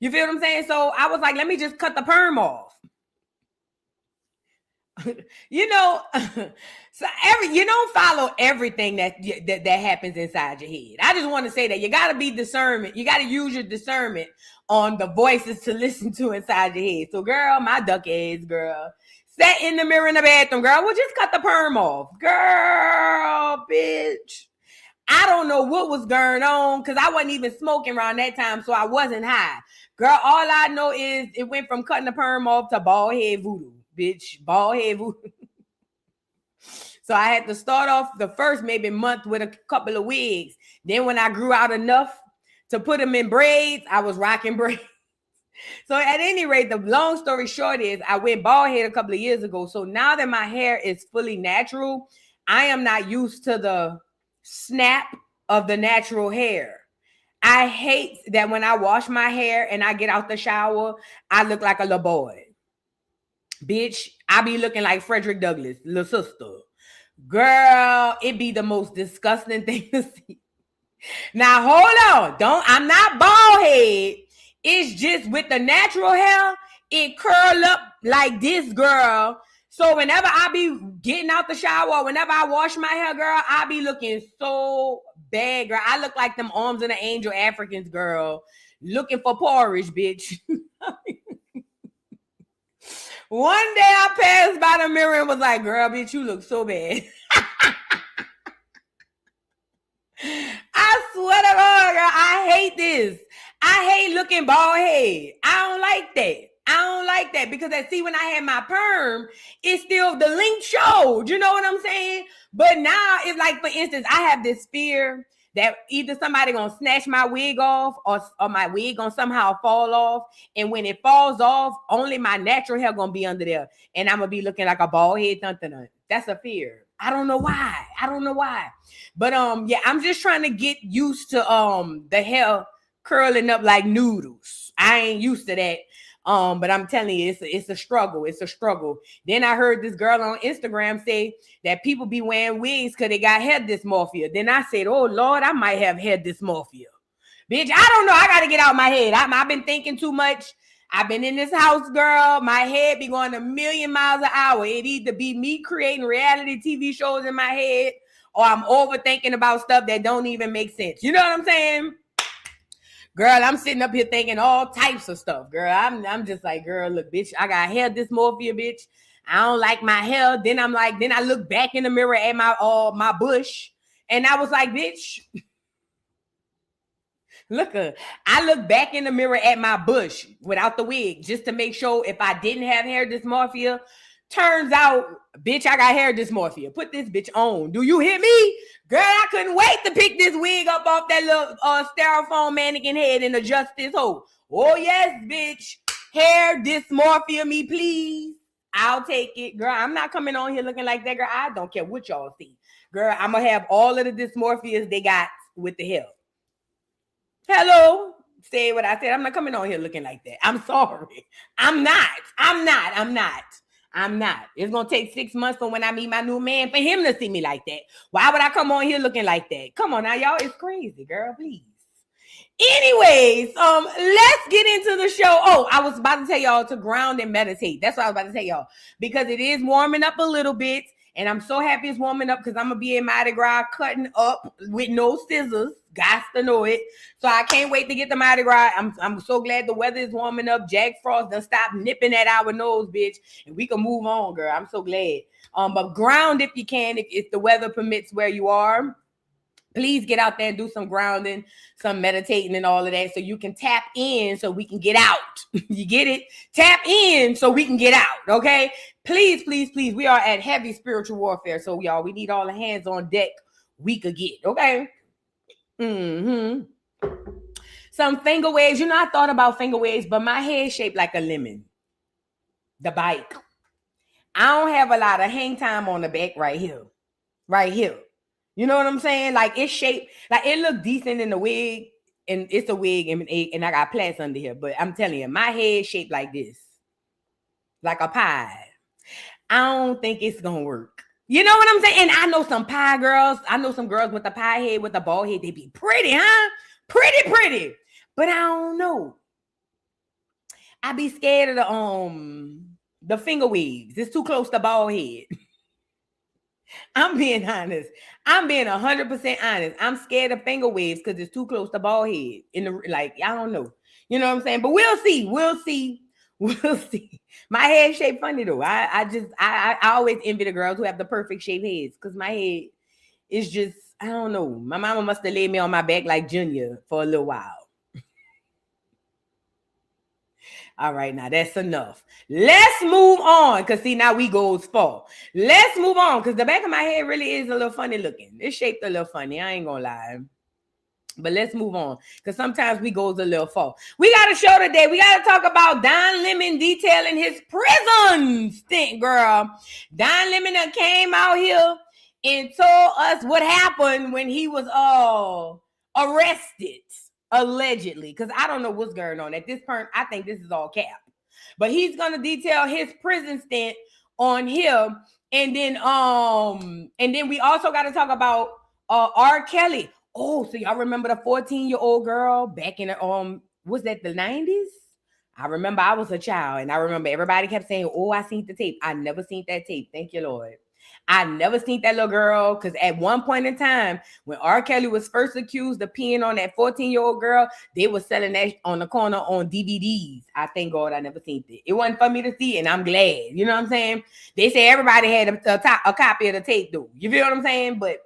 You feel what I'm saying? So I was like, let me just cut the perm off. You know, so you don't follow everything that happens inside your head. I just want to say that you got to be discernment. You got to use your discernment on the voices to listen to inside your head. So, girl, my duck ass, girl, sat in the mirror in the bathroom, girl. Well, just cut the perm off, girl, bitch. I don't know what was going on because I wasn't even smoking around that time, so I wasn't high. Girl, all I know is it went from cutting the perm off to bald head voodoo. Bitch, bald head voodoo. So I had to start off the first maybe month with a couple of wigs. Then when I grew out enough to put them in braids, I was rocking braids. So at any rate, the long story short is I went bald head a couple of years ago. So now that my hair is fully natural, I am not used to the snap of the natural hair. I hate that when I wash my hair and I get out the shower, I look like a little boy. Bitch, I be looking like Frederick Douglass, little sister. Girl, it be the most disgusting thing to see. Now, hold on. I'm not bald head. It's just with the natural hair, it curl up like this, girl. So whenever I be getting out the shower, whenever I wash my hair, girl, I be looking so bad, girl. I look like them arms of the angel Africans, girl. Looking for porridge, bitch. One day I passed by the mirror and was like, girl, bitch, you look so bad. I swear to God, girl, I hate this. I hate looking bald head. I don't like that. I don't like that because when I had my perm, it's still the link showed. You know what I'm saying? But now it's like, for instance, I have this fear that either somebody gonna snatch my wig off or my wig gonna somehow fall off. And when it falls off, only my natural hair gonna be under there. And I'm gonna be looking like a bald head. That's a fear. I don't know why. But yeah, I'm just trying to get used to the hair curling up like noodles. I ain't used to that. But I'm telling you, it's a struggle. It's a struggle. Then I heard this girl on Instagram say that people be wearing wigs because they got hair dysmorphia. Then I said, oh Lord, I might have hair dysmorphia. Bitch, I don't know. I got to get out my head. I've been thinking too much. I've been in this house, girl. My head be going a million miles an hour. It either be me creating reality TV shows in my head or I'm overthinking about stuff that don't even make sense. You know what I'm saying? Girl, I'm sitting up here thinking all types of stuff, girl. I'm just like, girl, look, bitch, I got hair dysmorphia, bitch. I don't like my hair. Then I look back in the mirror at my bush, and I was like, bitch, look, I look back in the mirror at my bush without the wig just to make sure if I didn't have hair dysmorphia. Turns out, bitch, I got hair dysmorphia. Put this bitch on. Do you hear me? Girl, I couldn't wait to pick this wig up off that little styrofoam mannequin head and adjust this hole. Oh, yes, bitch. Hair dysmorphia me, please. I'll take it. Girl, I'm not coming on here looking like that, girl. I don't care what y'all see. Girl, I'm going to have all of the dysmorphias they got with the hair. Hello? Say what I said. I'm not coming on here looking like that. I'm sorry. I'm not. It's going to take 6 months from when I meet my new man for him to see me like that. Why would I come on here looking like that? Come on now, y'all. It's crazy, girl. Please. Anyways, let's get into the show. Oh, I was about to tell y'all to ground and meditate. That's what I was about to tell y'all. Because it is warming up a little bit. And I'm so happy it's warming up because I'm going to be in Mardi Gras cutting up with no scissors. Got to know it. So I can't wait to get to Mardi Gras. I'm so glad the weather is warming up. Jack Frost done stop nipping at our nose, bitch. And we can move on, girl. I'm so glad. But ground if you can, if the weather permits where you are. Please get out there and do some grounding, some meditating and all of that so you can tap in so we can get out. You get it? Tap in so we can get out, okay? Please, please, please. We are at heavy spiritual warfare. So, y'all, we need all the hands on deck we could get, okay? Some finger waves. You know, I thought about finger waves, but my head shaped like a lemon. The bike. I don't have a lot of hang time on the back right here. Right here. You know what I'm saying? Like it's shaped, like it looked decent in the wig, and it's a wig, and I got plaits under here. But I'm telling you, my head shaped like this, like a pie. I don't think it's gonna work. You know what I'm saying? And I know some pie girls. I know some girls with the pie head, with the bald head. They be pretty, huh? Pretty. But I don't know. I be scared of the finger waves. It's too close to bald head. I'm being honest. I'm being 100% honest. I'm scared of finger waves because it's too close to bald head. I don't know. You know what I'm saying? But we'll see. We'll see. We'll see. My head shape funny though. I always envy the girls who have the perfect shaped heads because my head is just, I don't know. My mama must have laid me on my back like Junior for a little while. All right, now that's enough. Let's move on, because see, now we goes far. Let's move on, because the back of my head really is a little funny looking. It's shaped a little funny. I ain't gonna lie. But let's move on, because sometimes we goes a little far. We got a show today. We got to talk about Don Lemon detailing his prison stint, girl. Don Lemon came out here and told us what happened when he was arrested. Allegedly, because I don't know what's going on at this point. I think this is all cap, but he's gonna detail his prison stint on him, and then we also got to talk about R. Kelly. Oh, so y'all remember the 14-year-old girl back in the was that the 90s? I remember I was a child, and I remember everybody kept saying, "Oh, I seen the tape." I never seen that tape. Thank you, Lord. I never seen that little girl, because at one point in time, when R. Kelly was first accused of peeing on that 14-year-old girl, they were selling that on the corner on DVDs. I thank God I never seen it. It wasn't for me to see, and I'm glad. You know what I'm saying? They say everybody had a copy of the tape, though. You feel what I'm saying? But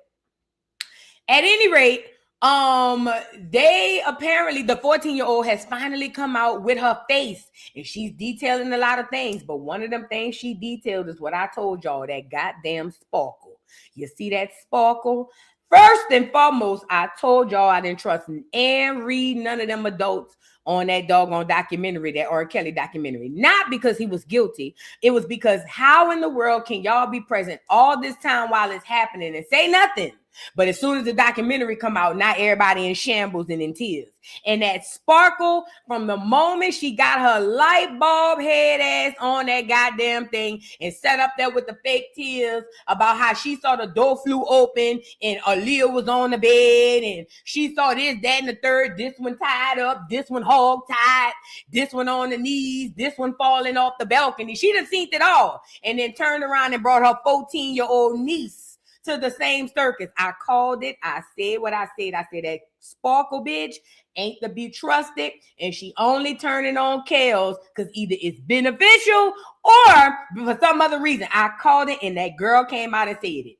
at any rate, they apparently, the 14-year-old has finally come out with her face, and she's detailing a lot of things, but one of them things she detailed is what I told y'all, that goddamn sparkle. You see that sparkle? First and foremost, I told y'all I didn't trust and read none of them adults on that doggone documentary, that R. Kelly documentary. Not because he was guilty. It was because how in the world can y'all be present all this time while it's happening and say nothing? But as soon as the documentary come out, not everybody in shambles and in tears. And that sparkle from the moment she got her light bulb head ass on that goddamn thing and sat up there with the fake tears about how she saw the door flew open and Aaliyah was on the bed and she saw this, that, and the third, this one tied up, this one hog tied, this one on the knees, this one falling off the balcony. She done seen it all, and then turned around and brought her 14-year-old niece to the same circus. I called it. I said what I said. I said that sparkle bitch ain't to be trusted, and she only turning on Kels because either it's beneficial or for some other reason. I called it, and that girl came out and said it.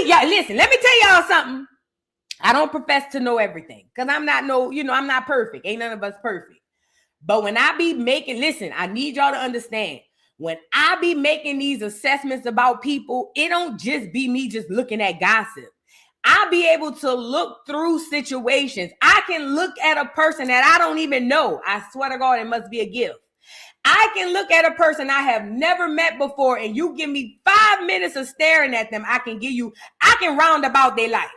Y'all, listen, let me tell y'all something. I don't profess to know everything because I'm not perfect. Ain't none of us perfect. But when I be making, listen, I need y'all to understand. When I be making these assessments about people, it don't just be me just looking at gossip. I'll be able to look through situations. I can look at a person that I don't even know. I swear to God, it must be a gift. I can look at a person I have never met before, and you give me 5 minutes of staring at them, I can round about their life.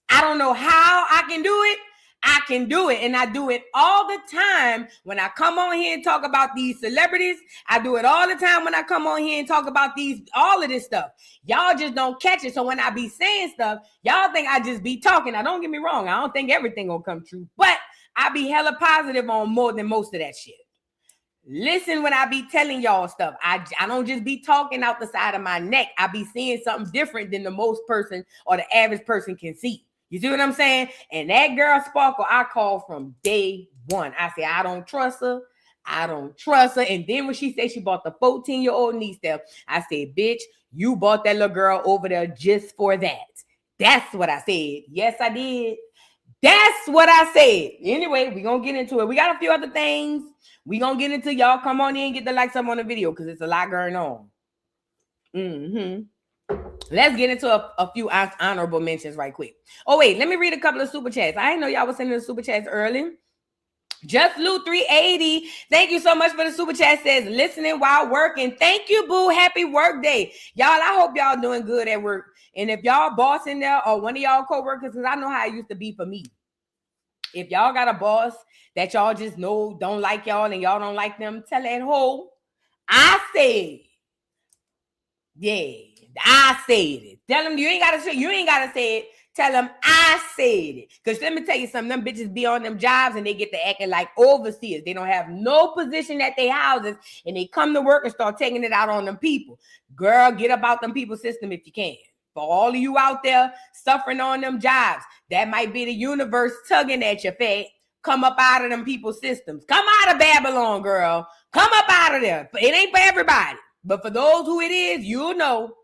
I don't know how I can do it. I can do it, and I do it all the time when I come on here and talk about these celebrities. I do it all the time when I come on here and talk about all of this stuff. Y'all just don't catch it. So when I be saying stuff, y'all think I just be talking. Now, don't get me wrong. I don't think everything gonna come true, but I be hella positive on more than most of that shit. Listen when I be telling y'all stuff. I don't just be talking out the side of my neck. I be seeing something different than the most person or the average person can see. You see what I'm saying? And that girl Sparkle, I called from day one. I said, I don't trust her. I don't trust her. And then when she said she bought the 14-year-old niece there, I said, bitch, you bought that little girl over there just for that. That's what I said. Yes, I did. That's what I said. Anyway, we're going to get into it. We got a few other things. We're going to get into, y'all come on in and get the likes up on the video because it's a lot going on. Let's get into a few honorable mentions right quick. Oh, wait, let me read a couple of super chats. I didn't know y'all was sending the super chats early. Just Lou 380. Thank you so much for the super chat. Says listening while working. Thank you, boo. Happy work day. Y'all, I hope y'all doing good at work. And if y'all boss in there or one of y'all co-workers, because I know how it used to be for me. If y'all got a boss that y'all just know don't like y'all and y'all don't like them, tell that hoe, I said, yeah, I said it. Tell them you ain't gotta say it. Tell them I said it. Because let me tell you something, them bitches be on them jobs and they get to acting like overseers. They don't have no position at their houses and they come to work and start taking it out on them people. Girl, get up out them people system if you can. For all of you out there suffering on them jobs, that might be the universe tugging at your fat. Come up out of them people's systems. Come out of Babylon, girl. Come up out of there. It ain't for everybody. But for those who it is, you'll know.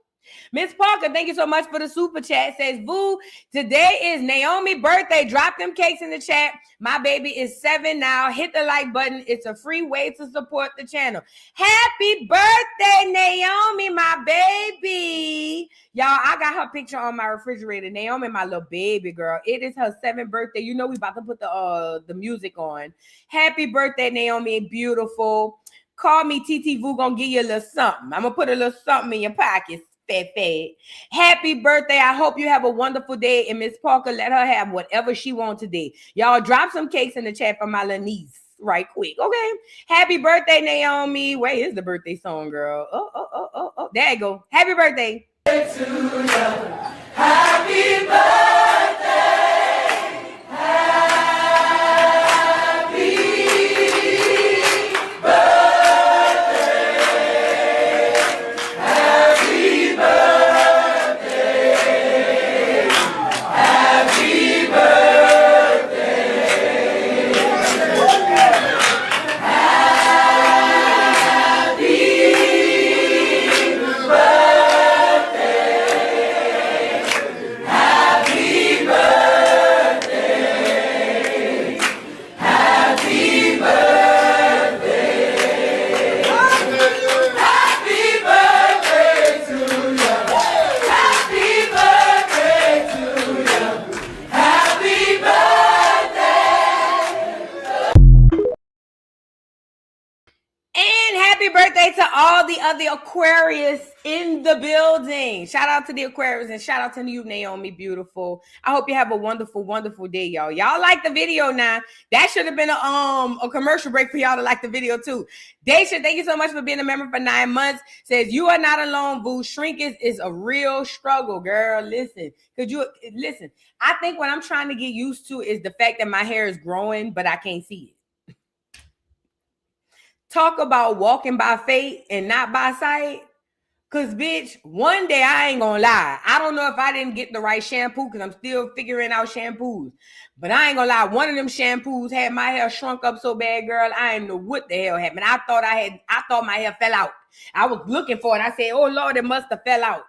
Miss Parker, thank you so much for the super chat. Says, Boo, today is Naomi's birthday. Drop them cakes in the chat. My baby is 7 now. Hit the like button. It's a free way to support the channel. Happy birthday, Naomi, my baby. Y'all, I got her picture on my refrigerator. Naomi, my little baby girl. It is her 7th birthday. You know we about to put the music on. Happy birthday, Naomi. Beautiful. Call me TT Vu. Gonna give you a little something. I'm gonna put a little something in your pockets. Fat. Happy birthday. I hope you have a wonderful day. And Miss Parker, let her have whatever she wants today. Y'all drop some cakes in the chat for my little niece right quick. Okay. Happy birthday, Naomi. Where is the birthday song, girl? Oh. There you go. Happy birthday. Happy birthday. All the other Aquarius in the building. Shout out to the Aquarius and shout out to you, Naomi, beautiful. I hope you have a wonderful, wonderful day, y'all. Y'all like the video now. That should have been a commercial break for y'all to like the video too. Daisha, thank you so much for being a member for 9 months. Says, you are not alone, boo. Shrinkage is a real struggle, girl. Listen, I think what I'm trying to get used to is the fact that my hair is growing, but I can't see it. Talk about walking by faith and not by sight. Because, bitch, one day I ain't going to lie. I don't know if I didn't get the right shampoo because I'm still figuring out shampoos. But I ain't going to lie. One of them shampoos had my hair shrunk up so bad, girl. I didn't know what the hell happened. I thought my hair fell out. I was looking for it. I said, oh, Lord, it must have fell out.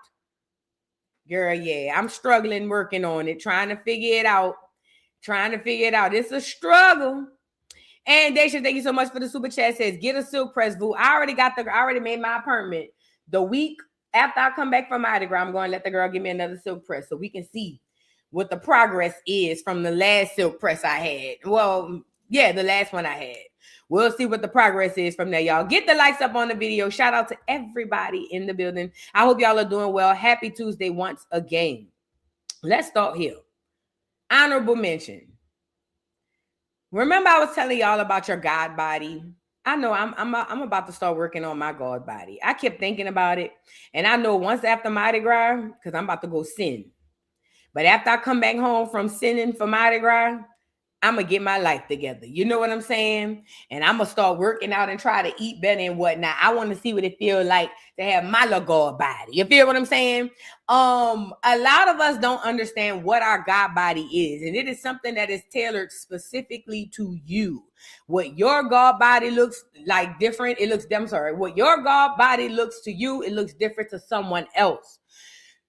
Girl, yeah, I'm struggling working on it, trying to figure it out. It's a struggle. And Daisha, thank you so much for the super chat. Says, get a silk press, boo. I already made my appointment. The week after I come back from Mardi Gras, I'm going to let the girl give me another silk press so we can see what the progress is from the last silk press I had. Well, yeah, the last one I had. We'll see what the progress is from there, y'all. Get the likes up on the video. Shout out to everybody in the building. I hope y'all are doing well. Happy Tuesday once again. Let's start here. Honorable mention. Remember I was telling y'all about your God body? I know I'm about to start working on my God body. I kept thinking about it. And I know once after Mardi Gras, because I'm about to go sin. But after I come back home from sinning for Mardi Gras, I'm going to get my life together. You know what I'm saying? And I'm going to start working out and try to eat better and whatnot. I want to see what it feels like to have my little God body. You feel what I'm saying? A lot of us don't understand what our God body is. And it is something that is tailored specifically to you. What your God body looks like different. What your God body looks to you, it looks different to someone else.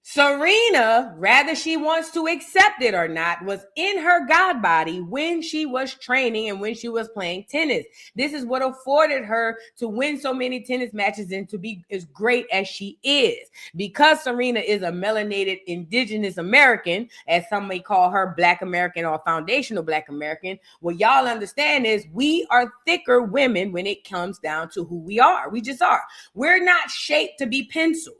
Serena, whether she wants to accept it or not, was in her God body when she was training and when she was playing tennis. This is what afforded her to win so many tennis matches and to be as great as she is. Because Serena is a melanated indigenous American, as some may call her Black American or foundational Black American, what y'all understand is we are thicker women when it comes down to who we are. We just are. We're not shaped to be pencils.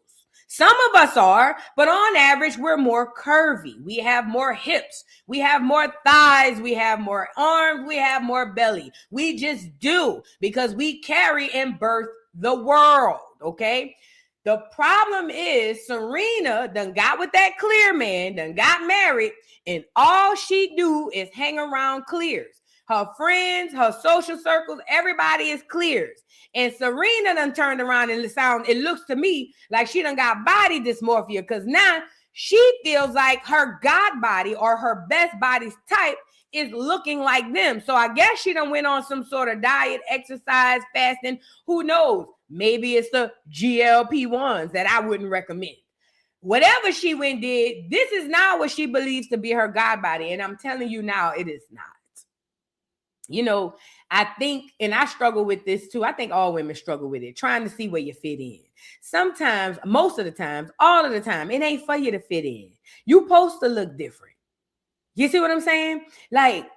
Some of us are, but on average, we're more curvy. We have more hips. We have more thighs. We have more arms. We have more belly. We just do because we carry and birth the world, okay? The problem is Serena done got with that clear man, done got married, and all she do is hang around clears. Her friends, her social circles, everybody is clears. And Serena done turned around and it looks to me like she done got body dysmorphia, because now she feels like her God body or her best body's type is looking like them. So I guess she done went on some sort of diet, exercise, fasting. Who knows? Maybe it's the GLP-1s that I wouldn't recommend. Whatever she went did, this is not what she believes to be her God body. And I'm telling you now, it is not. You know, I think, and I struggle with this too. I think all women struggle with it, trying to see where you fit in. Sometimes, most of the times, all of the time, it ain't for you to fit in. You supposed to look different. You see what I'm saying? Like,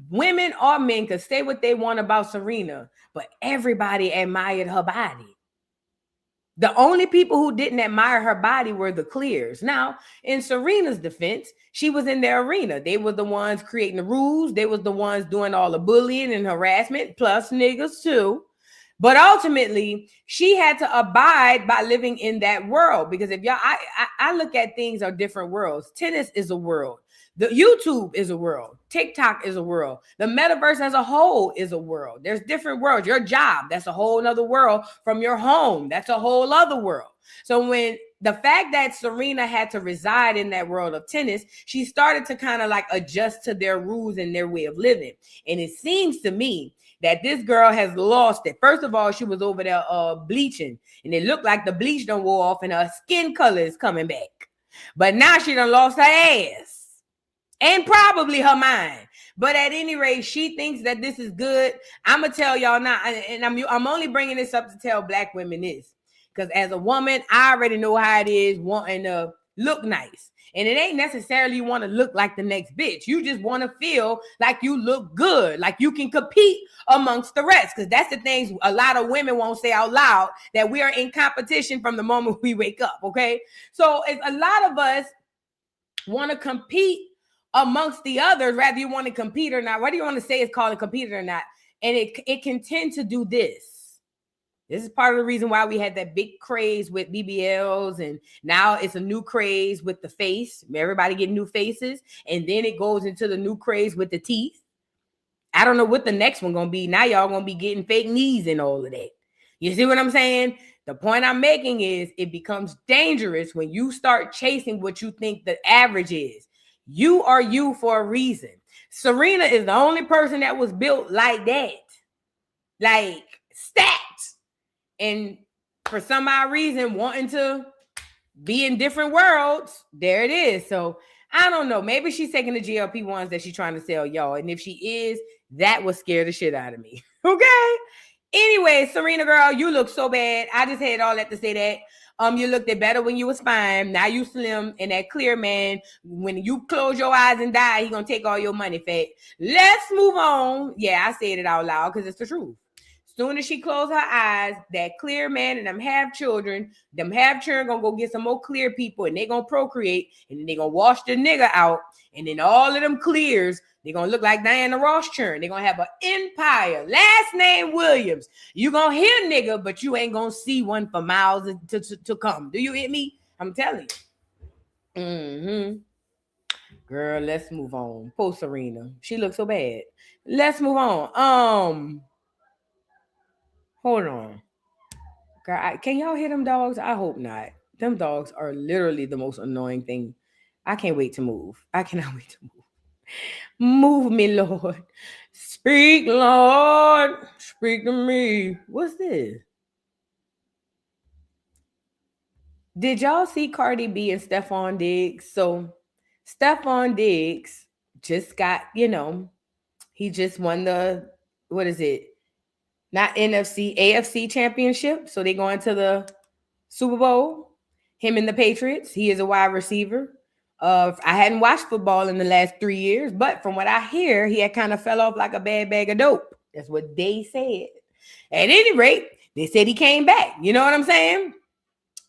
women or men could say what they want about Serena, but everybody admired her body. The only people who didn't admire her body were the clears. Now, in Serena's defense, she was in their arena. They were the ones creating the rules. They was the ones doing all the bullying and harassment, plus niggas too. But ultimately, she had to abide by living in that world, because if y'all, I look at things are different worlds. Tennis is a world. The YouTube is a world. TikTok is a world. The metaverse as a whole is a world. There's different worlds. Your job, that's a whole other world. From your home, that's a whole other world. So when the fact that Serena had to reside in that world of tennis, she started to kind of like adjust to their rules and their way of living. And it seems to me that this girl has lost it. First of all, she was over there bleaching, and it looked like the bleach done wore off and her skin color is coming back. But now she done lost her ass. And probably her mind. But at any rate, she thinks that this is good. I'm going to tell y'all now, and I'm only bringing this up to tell black women this. Because as a woman, I already know how it is wanting to look nice. And it ain't necessarily you want to look like the next bitch. You just want to feel like you look good, like you can compete amongst the rest. Because that's the things a lot of women won't say out loud, that we are in competition from the moment we wake up, okay? So it's a lot of us want to compete amongst the others, whether you want to compete or not. Whether you want to say it's called a compete or not. And it can tend to do this. This is part of the reason why we had that big craze with BBLs, and now it's a new craze with the face. Everybody getting new faces, and then it goes into the new craze with the teeth. I don't know what the next one gonna be. Now y'all gonna be getting fake knees and all of that. You see what I'm saying? The point I'm making is it becomes dangerous when you start chasing what you think the average is. You are you for a reason. Serena is the only person that was built like that, like stacked. And for some odd reason, wanting to be in different worlds, there it is. So I don't know. Maybe she's taking the GLP-1s that she's trying to sell y'all. And if she is, that would scare the shit out of me. Okay? Anyway, Serena girl, you look so bad. I just had all that to say that. You looked better when you was fine. Now you slim, and that clear man, when you close your eyes and die, he gonna take all your money, fat. Let's move on. Yeah, I said it out loud because it's the truth. Soon as she closed her eyes, that clear man and them half children gonna go get some more clear people, and they gonna procreate, and then they gonna wash the nigga out, and then all of them clears, they gonna look like Diana Ross churn. They gonna have an empire. Last name Williams. You gonna hear nigga, but you ain't gonna see one for miles to come. Do you hear me? I'm telling you. Mm-hmm. Girl, let's move on. Poor Serena. She looks so bad. Let's move on. Hold on. Girl, can y'all hear them dogs? I hope not. Them dogs are literally the most annoying thing. I can't wait to move. I cannot wait to move. Move me, Lord. Speak, Lord. Speak to me. What's this? Did y'all see Cardi B and Stephon Diggs? So Stephon Diggs just got, he just won the, what is it? Not NFC, AFC championship. So they going to the Super Bowl. Him and the Patriots. He is a wide receiver. I hadn't watched football in the last 3 years, but from what I hear, he had kind of fell off like a bad bag of dope. That's what they said. At any rate, they said he came back. You know what I'm saying?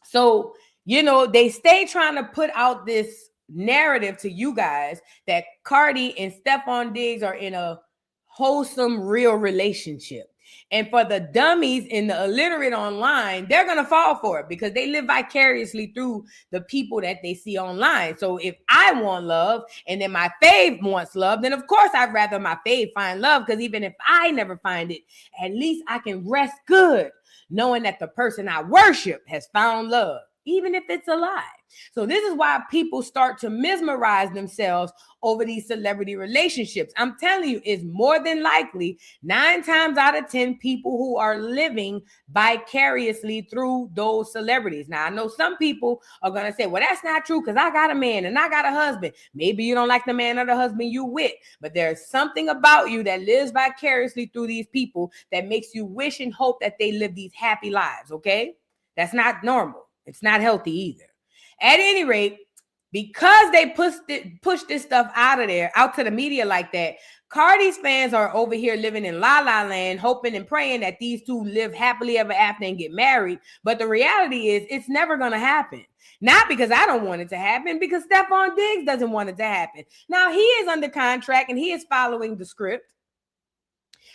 So, they stay trying to put out this narrative to you guys that Cardi and Stephon Diggs are in a wholesome, real relationship. And for the dummies and the illiterate online, they're going to fall for it because they live vicariously through the people that they see online. So if I want love and then my fave wants love, then of course I'd rather my fave find love, because even if I never find it, at least I can rest good knowing that the person I worship has found love, even if it's a lie. So this is why people start to mesmerize themselves over these celebrity relationships. I'm telling you, it's more than likely 9 times out of 10 people who are living vicariously through those celebrities. Now, I know some people are going to say, well, that's not true because I got a man and I got a husband. Maybe you don't like the man or the husband you with, but there's something about you that lives vicariously through these people that makes you wish and hope that they live these happy lives, okay? That's not normal. It's not healthy either. At any rate, because they push this stuff out to the media like that, Cardi's fans are over here living in La La Land, hoping and praying that these two live happily ever after and get married. But the reality is it's never going to happen. Not because I don't want it to happen, because Stephon Diggs doesn't want it to happen. Now, he is under contract and he is following the script.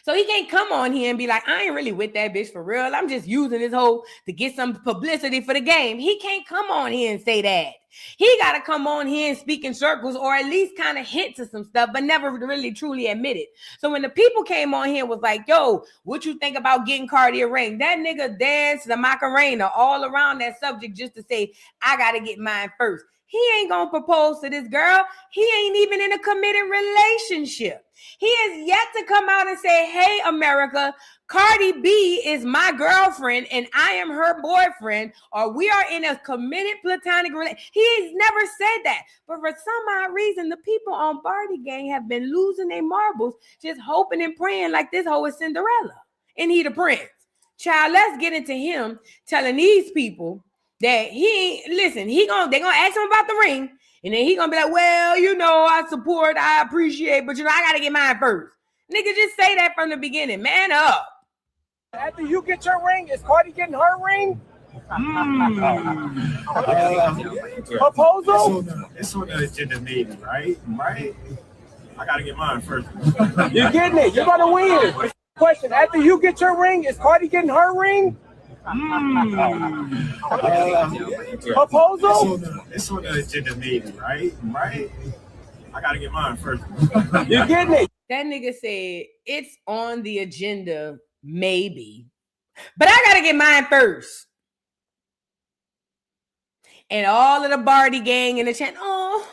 So he can't come on here and be like, I ain't really with that bitch for real. I'm just using this hoe to get some publicity for the game. He can't come on here and say that. He got to come on here and speak in circles, or at least kind of hint to some stuff, but never really truly admit it. So when the people came on here and was like, yo, what you think about getting Cardi a ring? That nigga danced the Macarena all around that subject just to say, I got to get mine first. He ain't going to propose to this girl. He ain't even in a committed relationship. He has yet to come out and say, hey, America, Cardi B is my girlfriend and I am her boyfriend, or we are in a committed platonic relationship. He's never said that. But for some odd reason, the people on Barty Gang have been losing their marbles, just hoping and praying like this hoe is Cinderella and he the prince. Child, let's get into him telling these people that they gonna ask him about the ring, and then he gonna be like, well, you know, I support, I appreciate, but you know, I gotta get mine first. Nigga, just say that from the beginning. Man up. After you get your ring, is Cardi getting her ring? Proposal? It's on the agenda, maybe, right? Right? I gotta get mine first. You're getting it. You're gonna win. Question: after you get your ring, is Cardi getting her ring? Proposal? It's on the agenda, maybe, right? Right? I gotta get mine first. You're getting it. That nigga said it's on the agenda, maybe, but I gotta get mine first. And all of the Barty Gang in the chat, oh,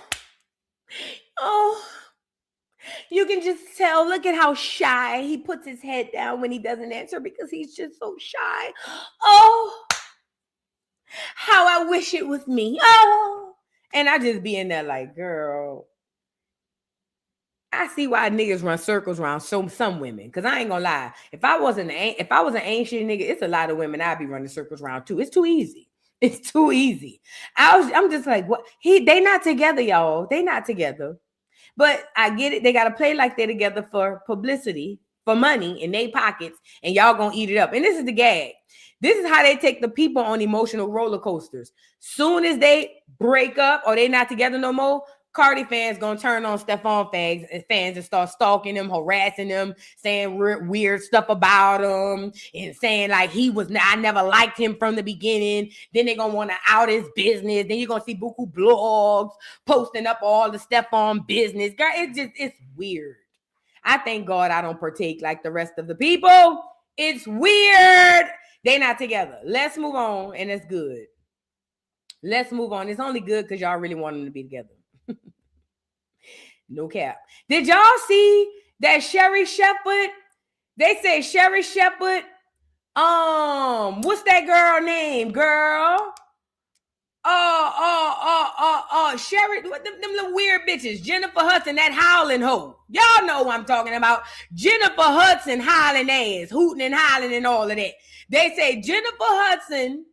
you can just tell. Look at how shy he puts his head down when he doesn't answer because he's just so shy. Oh, how I wish it was me. Oh, and I just be in there like, girl, I see why niggas run circles around some women. Cause I ain't gonna lie, if I was an ancient nigga, it's a lot of women I'd be running circles around too. It's too easy. It's too easy. I'm just like, what? They not together, y'all. They not together. But I get it. They got to play like they're together for publicity, for money in their pockets, and y'all going to eat it up. And this is the gag. This is how they take the people on emotional roller coasters. Soon as they break up or they not together no more, Cardi fans going to turn on Stephon fans and start stalking them, harassing them, saying weird stuff about him and saying like I never liked him from the beginning. Then they're going to want to out his business. Then you're going to see buku blogs posting up all the Stephon business. Girl, it's weird. I thank God I don't partake like the rest of the people. It's weird. They not together. Let's move on, and it's good. Let's move on. It's only good because y'all really want them to be together. No cap. Did y'all see that Sherry Shepherd? They say Sherry Shepherd. What's that girl name, girl? Sherry, them little weird bitches. Jennifer Hudson, that howling hoe. Y'all know what I'm talking about. Jennifer Hudson howling ass, hooting and howling and all of that. They say Jennifer Hudson,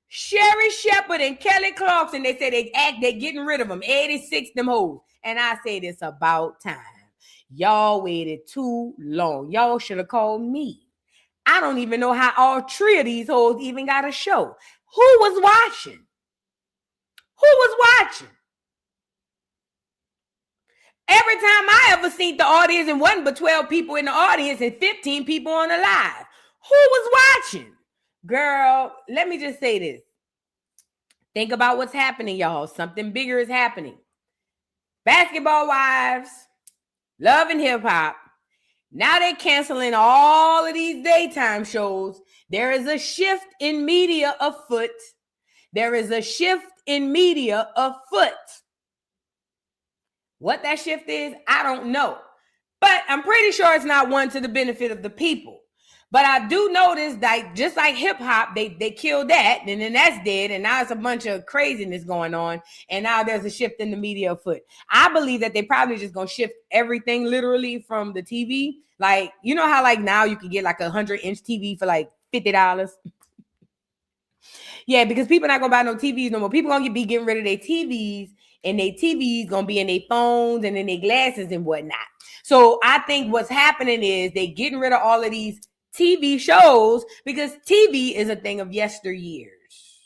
Sherry Shepherd, and Kelly Clarkson, they say they're getting rid of them. 86 them hoes. And I said it's about time. Y'all waited too long. Y'all should have called me. I don't even know how all 3 of these hoes even got a show. Who was watching? Who was watching? Every time I ever seen the audience, and wasn't but 12 people in the audience and 15 people on the live. Who was watching? Girl, let me just say this. Think about what's happening, y'all. Something bigger is happening. Basketball Wives, Love and Hip Hop. Now they're canceling all of these daytime shows. There is a shift in media afoot. There is a shift in media afoot. What that shift is, I don't know. But I'm pretty sure it's not one to the benefit of the people. But I do notice that just like hip hop, they killed that, and then that's dead, and now it's a bunch of craziness going on, and now there's a shift in the media afoot. I believe that they probably just gonna shift everything literally from the TV. Like, you know how like now you can get like 100-inch TV for like $50? Yeah, because people not gonna buy no TVs no more. People gonna be getting rid of their TVs, and their TVs gonna be in their phones and in their glasses and whatnot. So I think what's happening is they getting rid of all of these TV shows because TV is a thing of yesteryears.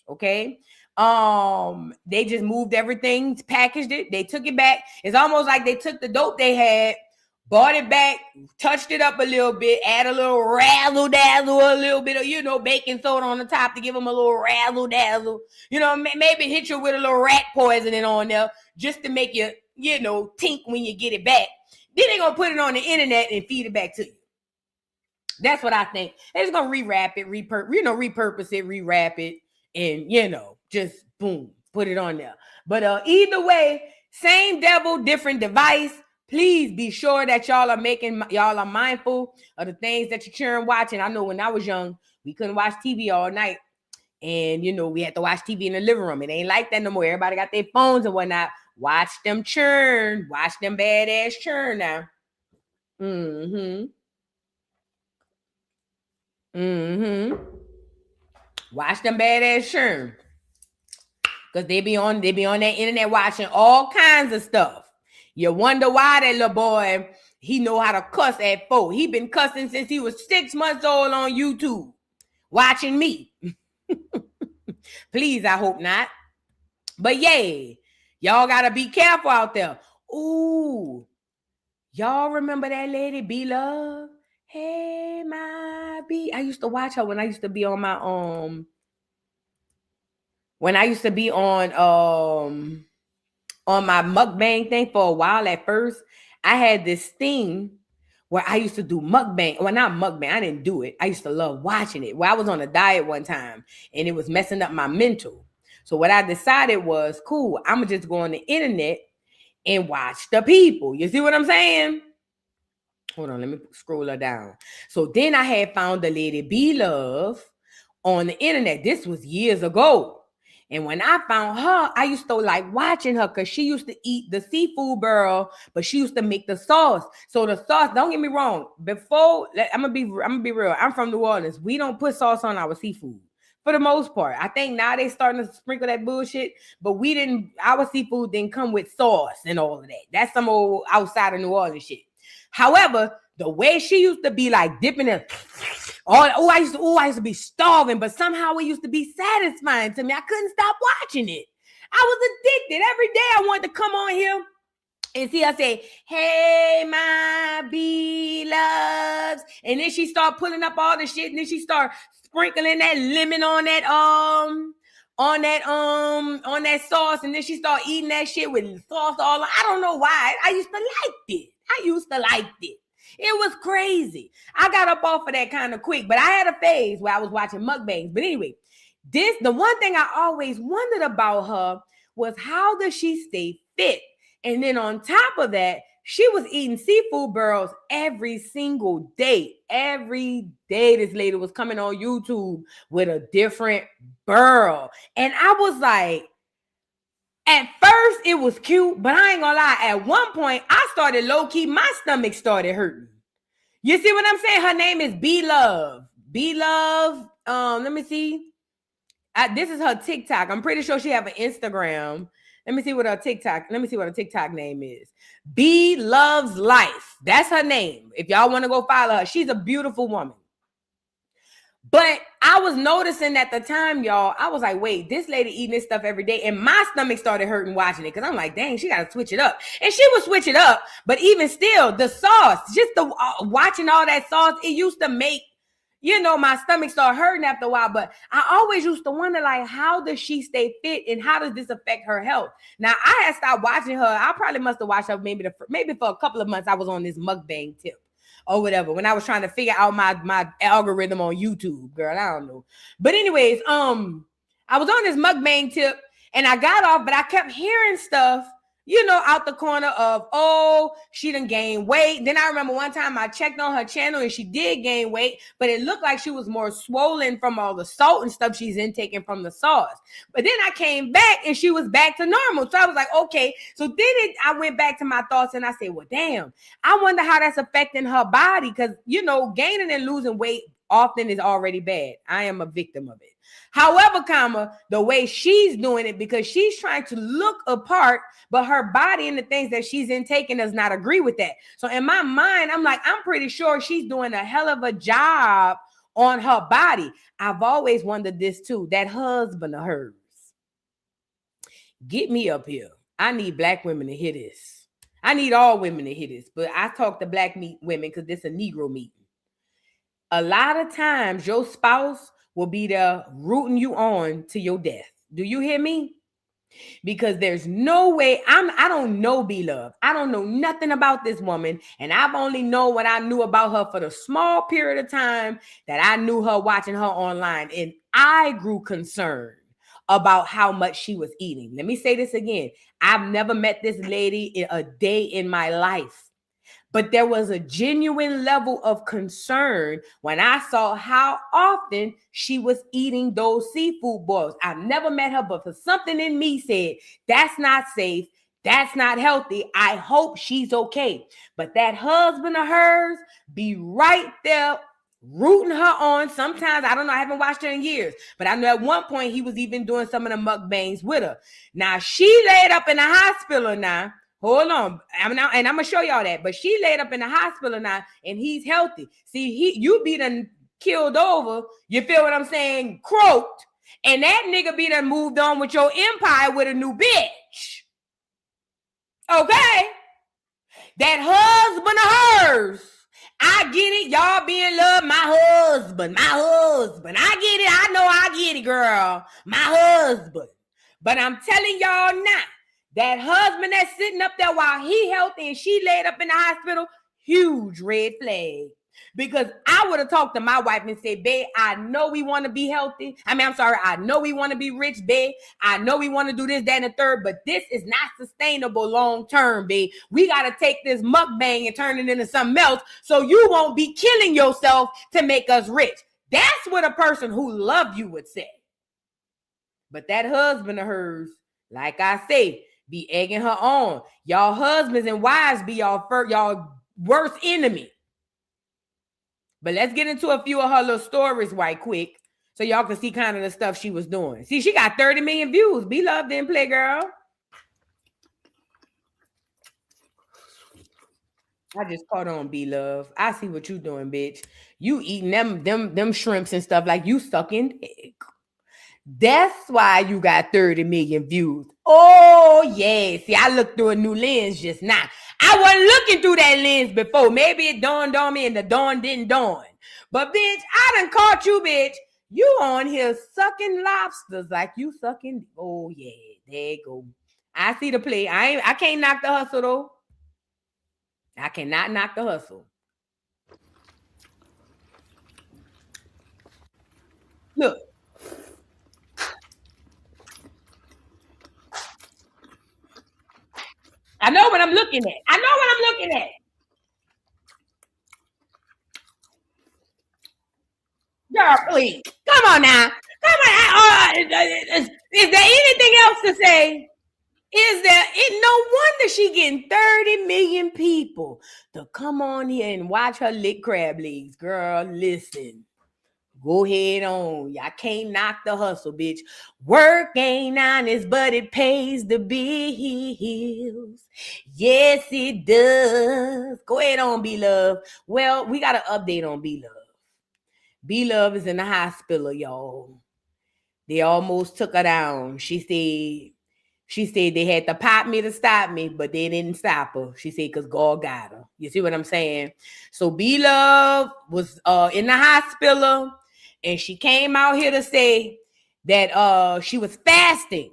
Okay. They just moved everything, packaged it, they took it back. It's almost like they took the dope they had, bought it back, touched it up a little bit, add a little razzle dazzle, a little bit of, baking soda on the top to give them a little razzle dazzle. Maybe hit you with a little rat poisoning on there just to make you, tink when you get it back. Then they're going to put it on the internet and feed it back to you. That's what I think. They're just going to rewrap it, repurpose it, rewrap it, and, just boom, put it on there. But either way, same devil, different device. Please be sure that y'all are mindful of the things that you're cheering watching. I know when I was young, we couldn't watch TV all night. And, we had to watch TV in the living room. It ain't like that no more. Everybody got their phones and whatnot. Watch them churn. Watch them badass churn now. Watch them badass churn. Because they be on that internet watching all kinds of stuff. You wonder why that little boy, he know how to cuss at 4. He been cussing since he was 6 months old on YouTube. Watching me. Please, I hope not. But yeah, y'all gotta be careful out there. Ooh. Y'all remember that lady, B-Love? Hey, my B. I used to watch her when I used to be on my on my mukbang thing for a while. At first, I had this thing where I used to do mukbang. Well, not mukbang. I didn't do it. I used to love watching it. Well, I was on a diet one time, and it was messing up my mental. So what I decided was, cool, I'm going to just go on the internet and watch the people. You see what I'm saying? Hold on, let me scroll her down. So then I had found the lady B-Love on the internet. This was years ago. And when I found her, I used to like watching her because she used to eat the seafood barrel, but she used to make the sauce. So the sauce, don't get me wrong. I'm gonna be real. I'm from New Orleans. We don't put sauce on our seafood for the most part. I think now they starting to sprinkle that bullshit, but our seafood didn't come with sauce and all of that. That's some old outside of New Orleans shit. However, the way she used to be like dipping it, I used to be starving, but somehow it used to be satisfying to me. I couldn't stop watching it. I was addicted. Every day I wanted to come on here and see her say, hey, my B-Loves. And then she start pulling up all the shit, and then she start sprinkling that lemon on that sauce, and then she start eating that shit with sauce all on. I don't know why. I used to like it. It was crazy. I got up off of that kind of quick, but I had a phase where I was watching mukbangs. But anyway, the one thing I always wondered about her was how does she stay fit? And then on top of that, she was eating seafood barrels every single day. Every day this lady was coming on YouTube with a different barrel. And I was like, at first, it was cute, but I ain't gonna lie. At one point, I started low-key, my stomach started hurting. You see what I'm saying? Her name is B-Love. B-Love, let me see. This is her TikTok. I'm pretty sure she have an Instagram. Let me see what her TikTok name is. B-Loves Life. That's her name. If y'all want to go follow her, she's a beautiful woman. But I was noticing at the time, y'all, I was like, wait, this lady eating this stuff every day. And my stomach started hurting watching it because I'm like, dang, she got to switch it up. And she would switch it up. But even still, the sauce, just the watching all that sauce, it used to make, you know, my stomach started hurting after a while. But I always used to wonder, like, how does she stay fit and how does this affect her health? Now, I had stopped watching her. I probably must have watched her maybe for a couple of months. I was on this mukbang tip or whatever when I was trying to figure out my algorithm on YouTube, girl. I don't know. But anyways, I was on this mukbang tip and I got off, but I kept hearing stuff, you know, out the corner of, oh, she done gained weight. Then I remember one time I checked on her channel and she did gain weight, but it looked like she was more swollen from all the salt and stuff she's intaking from the sauce. But then I came back and she was back to normal. So I was like, okay. So then I went back to my thoughts and I said, well, damn, I wonder how that's affecting her body. Because, you know, gaining and losing weight often is already bad. I am a victim of it. However, the way she's doing it, because she's trying to look apart, but her body and the things that she's intaking does not agree with that. So in my mind, I'm like, I'm pretty sure she's doing a hell of a job on her body. I've always wondered this too, that husband of hers. Get me up here. I need black women to hear this. I need all women to hear this, but I talk to black women because this is a Negro meeting. A lot of times your spouse will be there rooting you on to your death. Do you hear me? Because there's no way, I don't know B-Love. I don't know nothing about this woman. And I've only known what I knew about her for the small period of time that I knew her watching her online. And I grew concerned about how much she was eating. Let me say this again. I've never met this lady in a day in my life. But there was a genuine level of concern when I saw how often she was eating those seafood boils. I never met her, but for something in me said, that's not safe. That's not healthy. I hope she's okay. But that husband of hers be right there rooting her on. Sometimes, I don't know, I haven't watched her in years, but I know at one point he was even doing some of the mukbangs with her. Now, she laid up in the hospital now. Hold on. I'm going to show y'all that. But she laid up in the hospital now, and he's healthy. See, you be done killed over. You feel what I'm saying? Croaked. And that nigga be done moved on with your empire with a new bitch. Okay? That husband of hers. I get it. Y'all be in love. My husband. I get it. I know I get it, girl. My husband. But I'm telling y'all now. That husband that's sitting up there while he healthy and she laid up in the hospital, huge red flag. Because I would have talked to my wife and said, babe, I know we want to be healthy. I know we want to be rich, babe. I know we want to do this, that, and the third, but this is not sustainable long term, babe. We got to take this mukbang and turn it into something else so you won't be killing yourself to make us rich. That's what a person who loved you would say. But that husband of hers, like I say, be egging her on. Y'all husbands and wives be y'all worst enemy. But let's get into a few of her little stories right quick so y'all can see kind of the stuff she was doing. See, she got 30 million views. B-Love didn't play, girl. I just caught on, B-Love. I see what you doing, bitch. You eating them shrimps and stuff like you sucking dick. That's why you got 30 million views. Oh, yeah. See, I looked through a new lens just now. I wasn't looking through that lens before. Maybe it dawned on me and the dawn didn't dawn. But, bitch, I done caught you, bitch. You on here sucking lobsters like you sucking. Oh, yeah. There you go. I see the play. I can't knock the hustle, though. I cannot knock the hustle. Look. I know what I'm looking at. Girl, please. Come on now. Come on. Is there anything else to say? No wonder she getting 30 million people to come on here and watch her lick crab legs. Girl, listen. Go ahead on. Y'all can't knock the hustle, bitch. Work ain't honest, but it pays the bills. Yes, it does. Go ahead on, B-Love. Well, we got an update on B-Love. B-Love is in the hospital, y'all. They almost took her down. She said She said they had to pop me to stop me, but they didn't stop her. She said, because God got her. You see what I'm saying? So B-Love was in the hospital, and she came out here to say that she was fasting,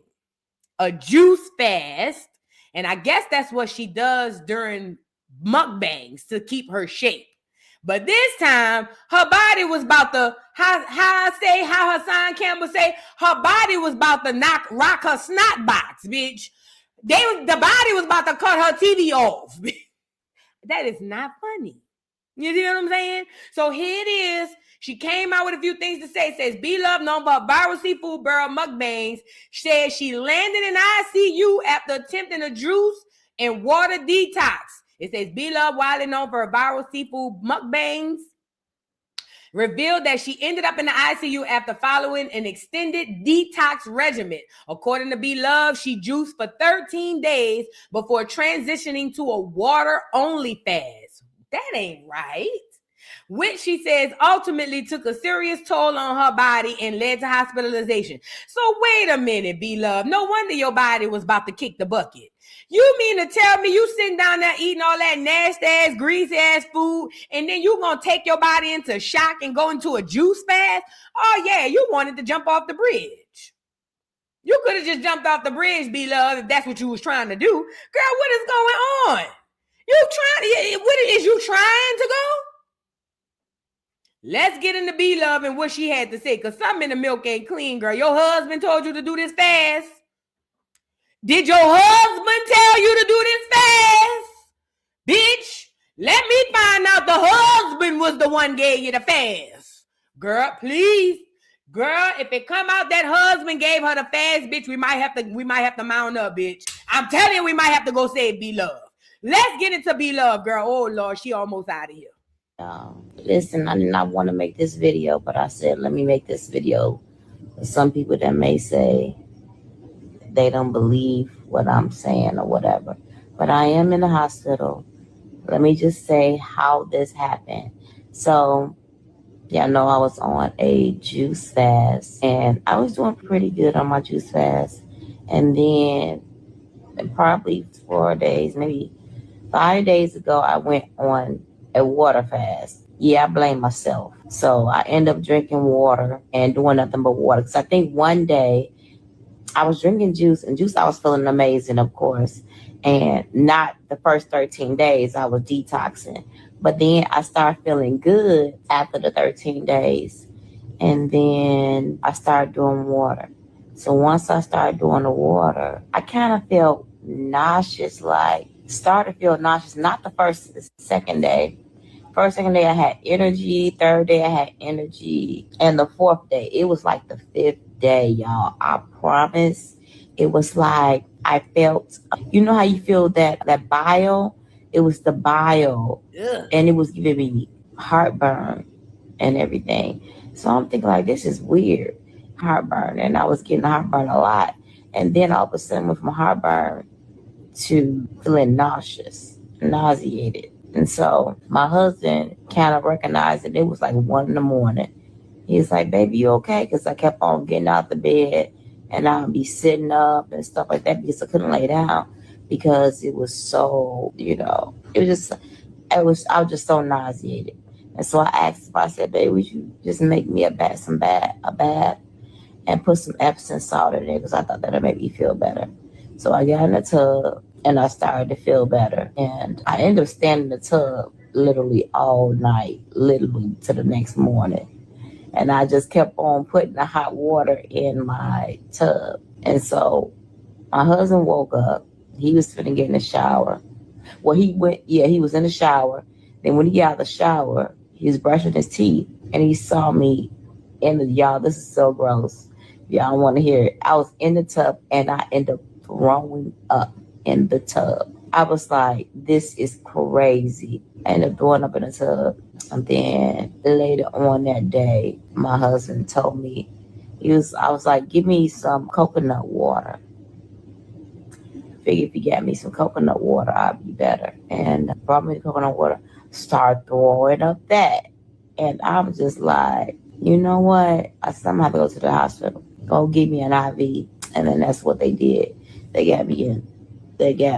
a juice fast. And I guess that's what she does during mukbangs to keep her shape. But this time, her body was about to, how Hassan Campbell say, her body was about to rock her snot box, bitch. The body was about to cut her TV off. That is not funny. You see what I'm saying? So here it is. She came out with a few things to say. It says, B-Love, known for viral seafood barrel mukbangs, says she landed in ICU after attempting a juice and water detox. It says B-Love, widely known for her viral seafood mukbangs, revealed that she ended up in the ICU after following an extended detox regimen. According to B-Love, she juiced for 13 days before transitioning to a water-only fast. That ain't right. Which she says ultimately took a serious toll on her body and led to hospitalization. So wait a minute, B-Love. No wonder your body was about to kick the bucket. You mean to tell me you sitting down there eating all that nasty ass, greasy ass food, and then you gonna take your body into shock and go into a juice fast? Oh yeah, you wanted to jump off the bridge. You could have just jumped off the bridge, B-Love, if that's what you was trying to do. Girl, what is going on? Is you trying to go? Let's get into B-Love and what she had to say, because something in the milk ain't clean, girl. Your husband told you to do this fast. Did your husband tell you to do this fast? Bitch, let me find out the husband was the one gave you the fast. Girl, please. Girl, if it come out that husband gave her the fast, bitch, we might have to mount up, bitch. I'm telling you, we might have to go save B-Love. Let's get into B-Love, girl. Oh, Lord, she almost out of here. Listen, I did not want to make this video, but I said, let me make this video. Some people that may say they don't believe what I'm saying or whatever, but I am in the hospital. Let me just say how this happened. So, yeah, I know I was on a juice fast, and I was doing pretty good on my juice fast. And then probably 4 days, maybe 5 days ago, I went on a water fast. Yeah, I blame myself. So I end up drinking water and doing nothing but water. Because I think one day I was drinking juice, and juice I was feeling amazing, of course. And not the first 13 days I was detoxing. But then I started feeling good after the 13 days. And then I started doing water. So once I started doing the water, I kind of felt nauseous, started to feel nauseous, not the second day. Second day I had energy. Third day I had energy. And the fourth day, it was like the fifth day, y'all. I promise. It was like I felt, you know how you feel that bile? It was the bile. Ugh. And it was giving me heartburn and everything. So I'm thinking like, this is weird. Heartburn. And I was getting heartburn a lot. And then all of a sudden went from heartburn to feeling nauseated. And so my husband kind of recognized it. It was like 1 a.m. He's like, baby, you okay? Because I kept on getting out the bed and I would be sitting up and stuff like that because I couldn't lay down because it was so, I was just so nauseated. And so I asked him, I said, baby, would you just make me a bath and put some Epsom salt in there because I thought that would make me feel better. So I got in the tub and I started to feel better. And I ended up standing in the tub literally all night, literally to the next morning. And I just kept on putting the hot water in my tub. And so my husband woke up. He was finna get in the shower. Well, he was in the shower. Then when he got out of the shower, he was brushing his teeth and he saw me y'all, this is so gross. Y'all want to hear it. I was in the tub and I ended up throwing up in the tub. I was like, this is crazy. I ended up throwing up in the tub. And then later on that day, my husband told me, I was like, give me some coconut water. Figure if you got me some coconut water, I'll be better. And brought me the coconut water, started throwing up that. And I was just like, you know what? I said, I'm going to have to go to the hospital. Go give me an IV. And then that's what they did. They got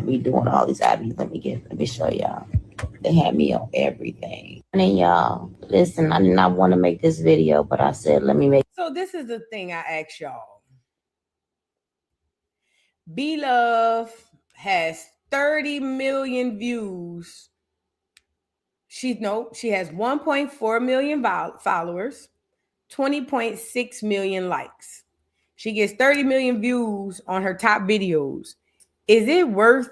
me doing all these IVs. Let me show y'all. They had me on everything. And y'all, listen, I did not want to make this video, but I said, let me make. So this is the thing I ask y'all. B-Love has 30 million views. She has 1.4 million followers, 20.6 million likes. She gets 30 million views on her top videos. Is it worth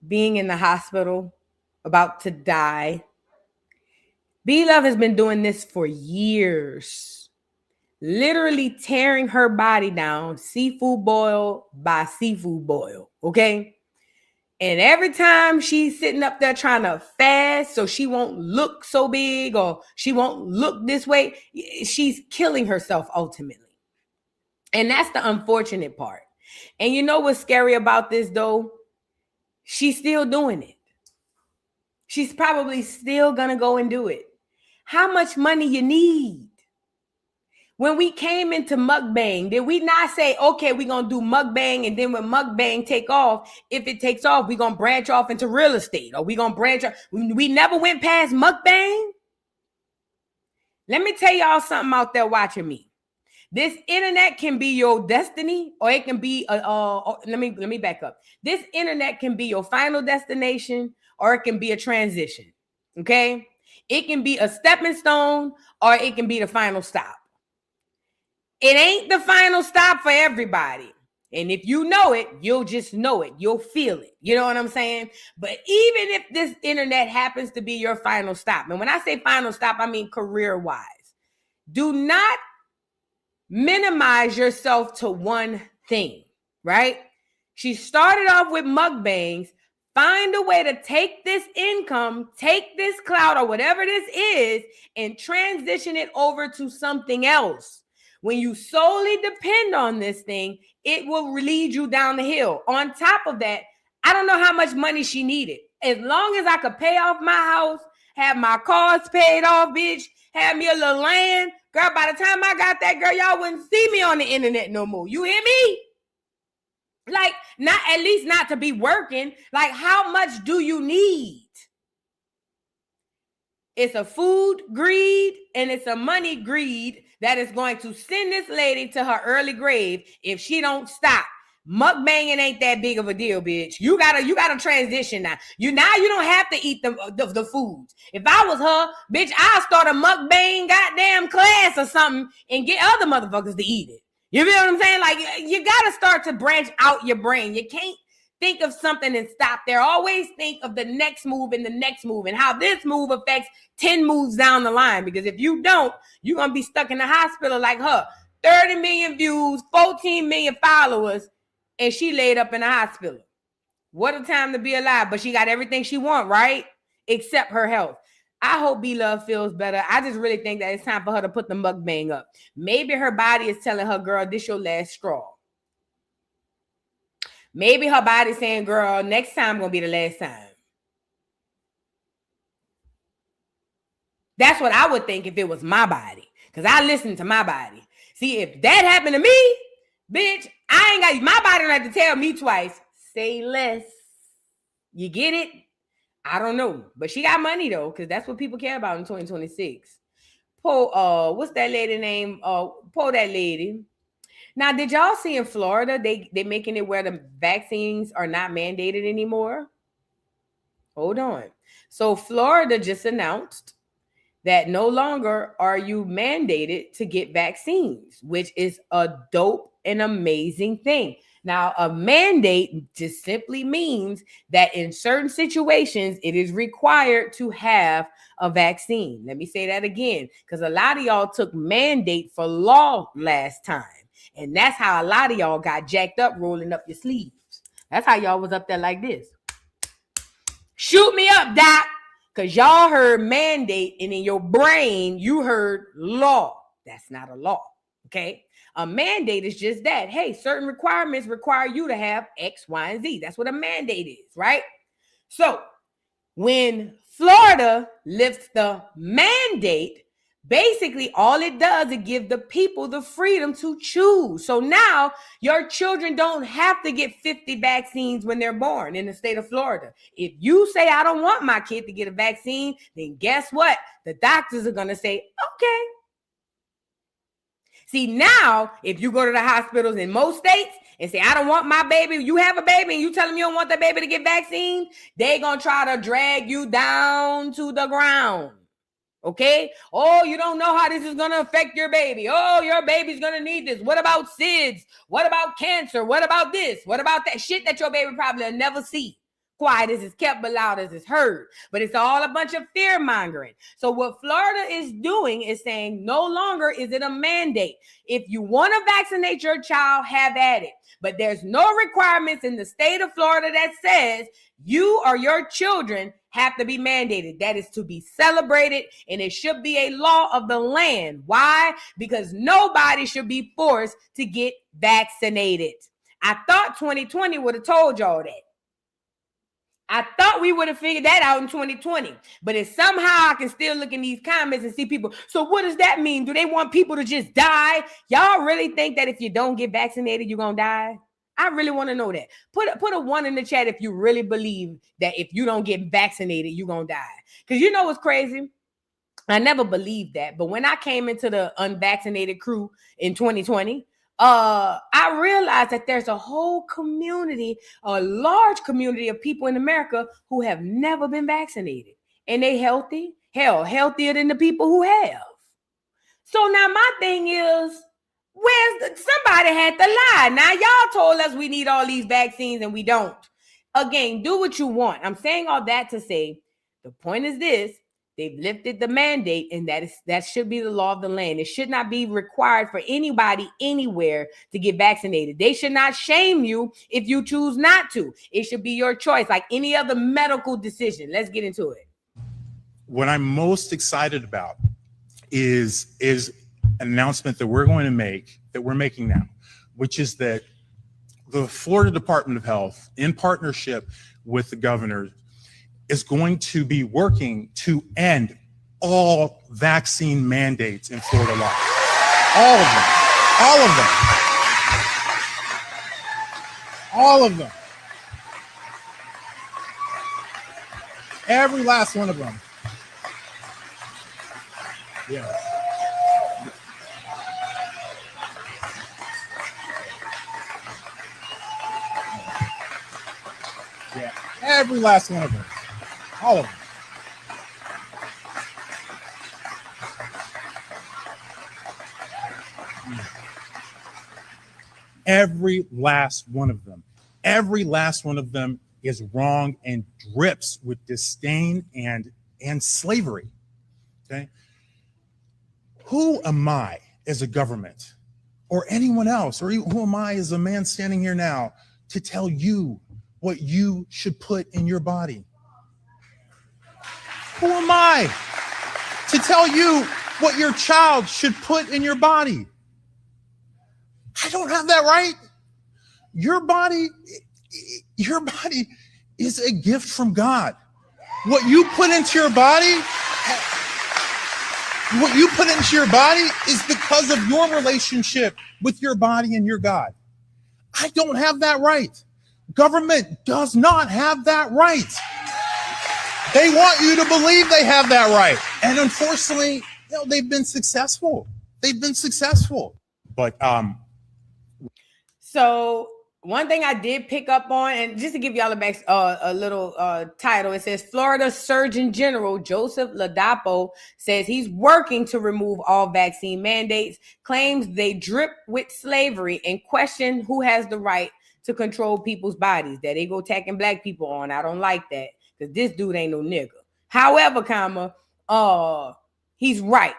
being in the hospital about to die? B-Love has been doing this for years, literally tearing her body down, seafood boil by seafood boil, okay? And every time she's sitting up there trying to fast so she won't look so big or she won't look this way, she's killing herself ultimately. And that's the unfortunate part. And you know what's scary about this though? She's still doing it. She's probably still gonna go and do it. How much money you need? When we came into mukbang, did we not say, okay, we're going to do mukbang, and then when mukbang take off, if it takes off, we're going to branch off into real estate, or we're going to branch off. We never went past mukbang. Let me tell y'all something out there watching me. This internet can be your destiny, or it can be, let me back up. This internet can be your final destination, or it can be a transition, okay? It can be a stepping stone, or it can be the final stop. It ain't the final stop for everybody. And if you know it, you'll just know it. You'll feel it. You know what I'm saying? But even if this internet happens to be your final stop, and when I say final stop, I mean career-wise, do not minimize yourself to one thing, right? She started off with mukbangs. Find a way to take this income, take this clout or whatever this is, and transition it over to something else. When you solely depend on this thing, it will lead you down the hill. On top of that, I don't know how much money she needed. As long as I could pay off my house, have my cars paid off, bitch, have me a little land. Girl, by the time I got that, girl, y'all wouldn't see me on the internet no more. You hear me? Like, not at least not to be working. Like, how much do you need? It's a food greed and it's a money greed that is going to send this lady to her early grave if she don't stop. Mukbanging ain't that big of a deal, bitch. You gotta transition now. You don't have to eat the foods. If I was her, bitch, I'll start a mukbang goddamn class or something and get other motherfuckers to eat it. You feel what I'm saying? Like, you gotta start to branch out your brain. You can't think of something and stop there. Always think of the next move and the next move and how this move affects 10 moves down the line. Because if you don't, you're going to be stuck in the hospital like her. 30 million views, 14 million followers, and she laid up in the hospital. What a time to be alive. But she got everything she wants, right? Except her health. I hope B-Love feels better. I just really think that it's time for her to put the mukbang up. Maybe her body is telling her, girl, this your last straw. Maybe her body's saying, girl, next time gonna be the last time. That's what I would think if it was my body. Because I listen to my body. See, if that happened to me, bitch, I ain't got, my body don't have to tell me twice. Say less. You get it? I don't know. But she got money though, because that's what people care about in 2026. What's that lady name? That lady. Now, did y'all see in Florida, they making it where the vaccines are not mandated anymore? Hold on. So Florida just announced that no longer are you mandated to get vaccines, which is a dope and amazing thing. Now, a mandate just simply means that in certain situations, it is required to have a vaccine. Let me say that again, because a lot of y'all took mandate for law last time. And that's how a lot of y'all got jacked up rolling up your sleeves. That's how y'all was up there like this. Shoot me up, Doc. Because y'all heard mandate, and in your brain, you heard law. That's not a law, okay? A mandate is just that. Hey, certain requirements require you to have X, Y, and Z. That's what a mandate is, right? So when Florida lifts the mandate, Basically, all it does is give the people the freedom to choose. So now your children don't have to get 50 vaccines when they're born in the state of Florida. If you say, I don't want my kid to get a vaccine, then guess what? The doctors are going to say, okay. See, now, if you go to the hospitals in most states and say, I don't want my baby, you have a baby and you tell them you don't want that baby to get vaccine, they're going to try to drag you down to the ground. Okay? Oh, you don't know how this is going to affect your baby. Oh, your baby's going to need this. What about SIDS? What about cancer? What about this? What about that shit that your baby probably will never see? Quiet as it's kept, but loud as it's heard. But it's all a bunch of fear mongering. So what Florida is doing is saying no longer is it a mandate. If you want to vaccinate your child, have at it. But there's no requirements in the state of Florida that says you or your children have to be mandated. That is to be celebrated, and it should be a law of the land. Why? Because nobody should be forced to get vaccinated. I thought 2020 would have told y'all that. I thought we would have figured that out in 2020, but if somehow I can still look in these comments and see people. So what does that mean? Do they want people to just die? Y'all really think that if you don't get vaccinated, you're going to die? I really want to know that. Put a 1 in the chat if you really believe that if you don't get vaccinated, you're going to die. Because you know what's crazy? I never believed that. But when I came into the unvaccinated crew in 2020, I realized that there's a whole community, a large community of people in America who have never been vaccinated. And they healthy, healthier than the people who have. So now my thing is, somebody had to lie. Now y'all told us we need all these vaccines and we don't. Again, do what you want. I'm saying all that to say, the point is this. They've lifted the mandate, and that should be the law of the land. It should not be required for anybody anywhere to get vaccinated. They should not shame you if you choose not to. It should be your choice, like any other medical decision. Let's get into it. What I'm most excited about is an announcement that we're making now, which is that the Florida Department of Health, in partnership with the governor, is going to be working to end all vaccine mandates in Florida law. All of them. All of them. All of them. Every last one of them. Yeah. Yeah. Every last one of them. All of them. Every last one of them. Every last one of them is wrong and drips with disdain and slavery. Okay? Who am I as a government or anyone else, or who am I as a man standing here now to tell you what you should put in your body? Who am I to tell you what your child should put in your body? I don't have that right. Your body is a gift from God. What you put into your body, is because of your relationship with your body and your God. I don't have that right. Government does not have that right. They want you to believe they have that right. And unfortunately, they've been successful. But so one thing I did pick up on, and just to give y'all a little title, it says Florida Surgeon General Joseph Ladapo says he's working to remove all vaccine mandates, claims they drip with slavery, and question who has the right to control people's bodies. That they go attacking black people on. I don't like that. Because this dude ain't no nigga. However, he's right.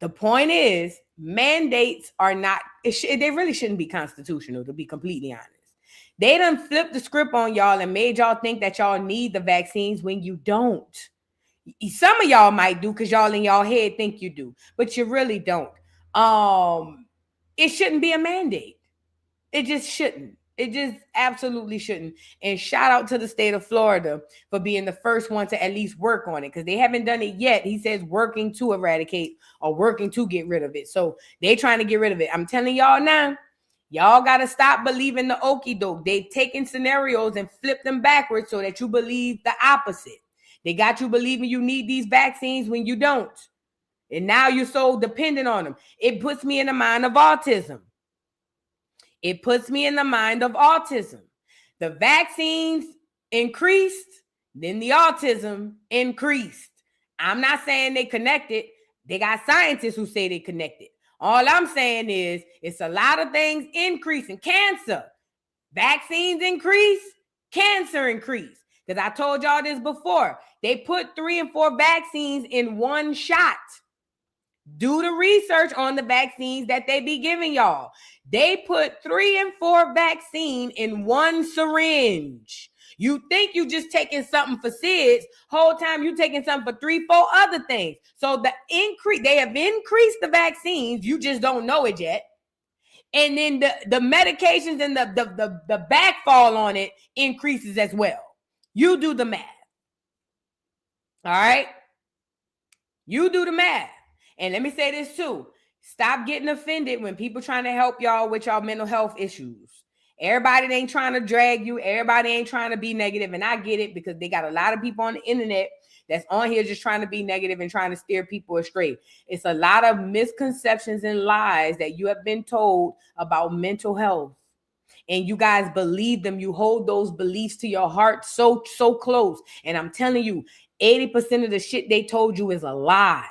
The point is, mandates are not, they really shouldn't be constitutional, to be completely honest. They done flipped the script on y'all and made y'all think that y'all need the vaccines when you don't. Some of y'all might do because y'all in y'all head think you do, but you really don't. It shouldn't be a mandate. It just shouldn't. It just absolutely shouldn't. And shout out to the state of Florida for being the first one to at least work on it, because they haven't done it yet. He says working to eradicate or working to get rid of it. So they're trying to get rid of it. I'm telling y'all now, y'all got to stop believing the okie doke. They've taken scenarios and flipped them backwards so that you believe the opposite. They got you believing you need these vaccines when you don't. And now you're so dependent on them. It puts me in the mind of autism. It puts me in the mind of autism. The vaccines increased, then the autism increased. I'm not saying they connected. They got scientists who say they connected. All I'm saying is it's a lot of things increasing. Cancer, vaccines increase, cancer increase. Because I told y'all this before. They put 3 and 4 vaccines in one shot. Do the research on the vaccines that they be giving y'all. They put 3 and 4 vaccine in one syringe. You think you just taking something for SIDS, whole time you taking something for 3, 4 other things. So they have increased the vaccines, you just don't know it yet. And then the medications and the backfall on it increases as well. You do the math. All right? You do the math. And let me say this too. Stop getting offended when people trying to help y'all with y'all mental health issues. Everybody ain't trying to drag you. Everybody ain't trying to be negative. And I get it, because they got a lot of people on the internet that's on here just trying to be negative and trying to steer people astray. It's a lot of misconceptions and lies that you have been told about mental health. And you guys believe them. You hold those beliefs to your heart so close. And I'm telling you, 80% of the shit they told you is a lie.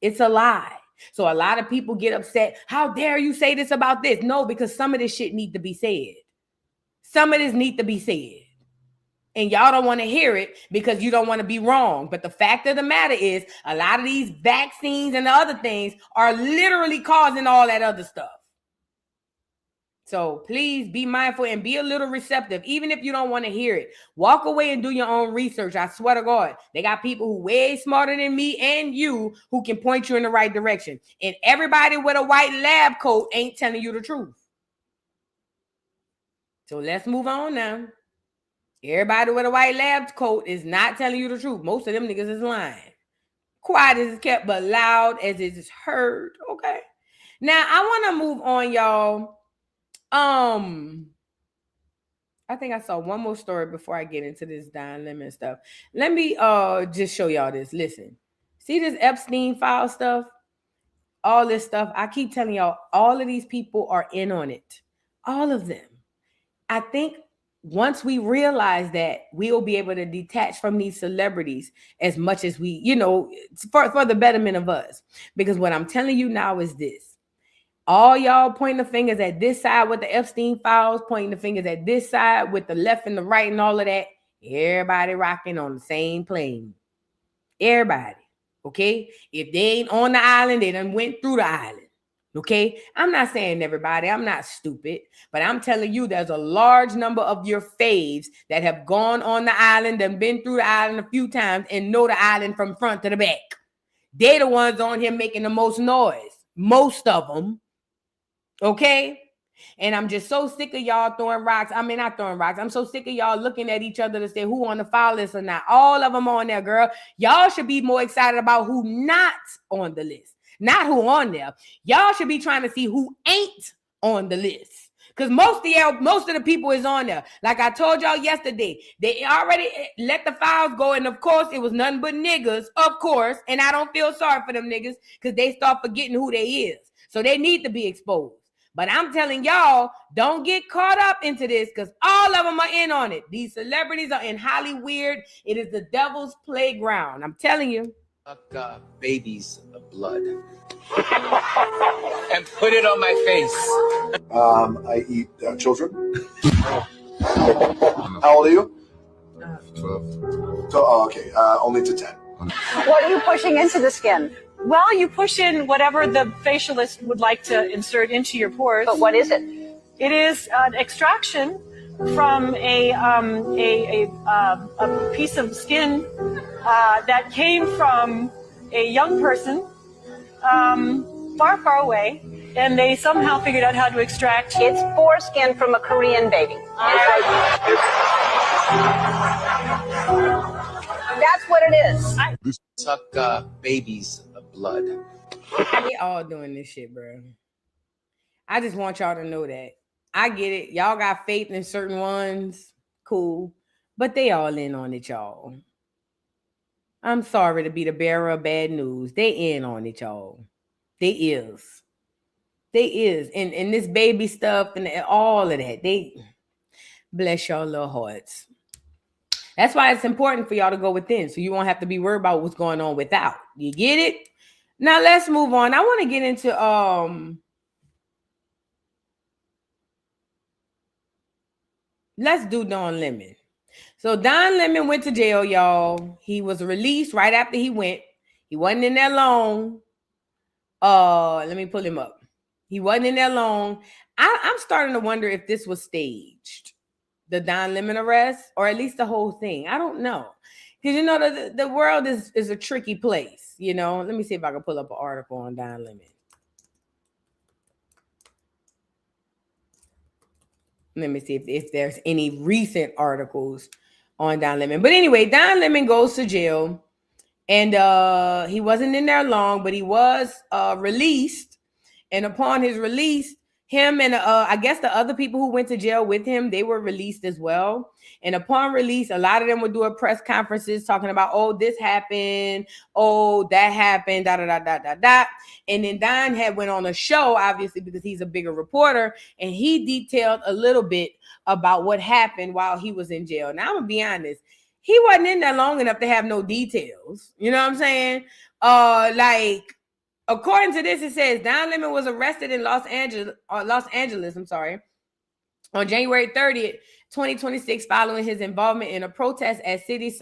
It's a lie. So a lot of people get upset. How dare you say this about this? No, because some of this shit need to be said. Some of this need to be said. And y'all don't want to hear it because you don't want to be wrong. But the fact of the matter is, a lot of these vaccines and the other things are literally causing all that other stuff. So please be mindful and be a little receptive, even if you don't want to hear it. Walk away and do your own research. I swear to God, they got people who way smarter than me and you who can point you in the right direction. And everybody with a white lab coat ain't telling you the truth. So let's move on now. Everybody with a white lab coat is not telling you the truth. Most of them niggas is lying. Quiet as it's kept, but loud as it is heard. Okay. Now I want to move on, y'all. I think I saw one more story before I get into this Don Lemon stuff. Let me just show y'all this. Listen, see this Epstein file stuff? All this stuff. I keep telling y'all, all of these people are in on it. All of them. I think once we realize that, we will be able to detach from these celebrities as much as we, for the betterment of us. Because what I'm telling you now is this. All y'all pointing the fingers at this side with the Epstein files, pointing the fingers at this side with the left and the right and all of that. Everybody rocking on the same plane. Everybody. Okay? If they ain't on the island, they done went through the island. Okay? I'm not saying everybody. I'm not stupid. But I'm telling you, there's a large number of your faves that have gone on the island and been through the island a few times and know the island from front to the back. They're the ones on here making the most noise. Most of them. Okay? And I'm just so sick of y'all throwing rocks. I mean, not throwing rocks. I'm so sick of y'all looking at each other to say who on the file list or not. All of them on there, girl. Y'all should be more excited about who not on the list. Not who on there. Y'all should be trying to see who ain't on the list. Because most of the people is on there. Like I told y'all yesterday, they already let the files go. And of course, it was nothing but niggas, of course. And I don't feel sorry for them niggas because they start forgetting who they is. So they need to be exposed. But I'm telling y'all, don't get caught up into this because all of them are in on it. These celebrities are in Hollywood. It is the devil's playground. I'm telling you. Babies' blood. And put it on my face. I eat children. How old are you? 12. Oh, okay. Only to 10. What are you pushing into the skin? Well, you push in whatever the facialist would like to insert into your pores. But what is it? It is an extraction from a piece of skin that came from a young person far, far away. and they somehow figured out how to extract. It's foreskin from a Korean baby. That's what it is. Suck babies' blood. They all doing this shit, bro. I just want y'all to know that. I get it. Y'all got faith in certain ones. Cool. But they all in on it, y'all. I'm sorry to be the bearer of bad news. They in on it, y'all. They is. And this baby stuff and all of that. They bless y'all little hearts. That's why it's important for y'all to go within, so you won't have to be worried about what's going on without. You get it? Now let's move on. I want to get into let's do Don Lemon. So Don Lemon went to jail, y'all. He was released right after he went. He wasn't in there long. Let me pull him up. He wasn't in there long. I'm starting to wonder if this was staged, the Don Lemon arrest, or at least the whole thing. I don't know. Because, you know, the world is a tricky place, you know. Let me see if I can pull up an article on Don Lemon. Let me see if there's any recent articles on Don Lemon. But anyway, Don Lemon goes to jail. And he wasn't in there long, but he was released. And upon his release, him and I guess the other people who went to jail with him, they were released as well. And upon release, a lot of them would do a press conferences talking about, oh, this happened, oh, that happened, da da da da da da. And then Don had went on a show, obviously, because he's a bigger reporter, and he detailed a little bit about what happened while he was in jail. Now I'm gonna be honest, he wasn't in there long enough to have no details. You know what I'm saying? Like, according to this, it says Don Lemon was arrested in Los Angeles, on January 30th, 2026, following his involvement in a protest at City's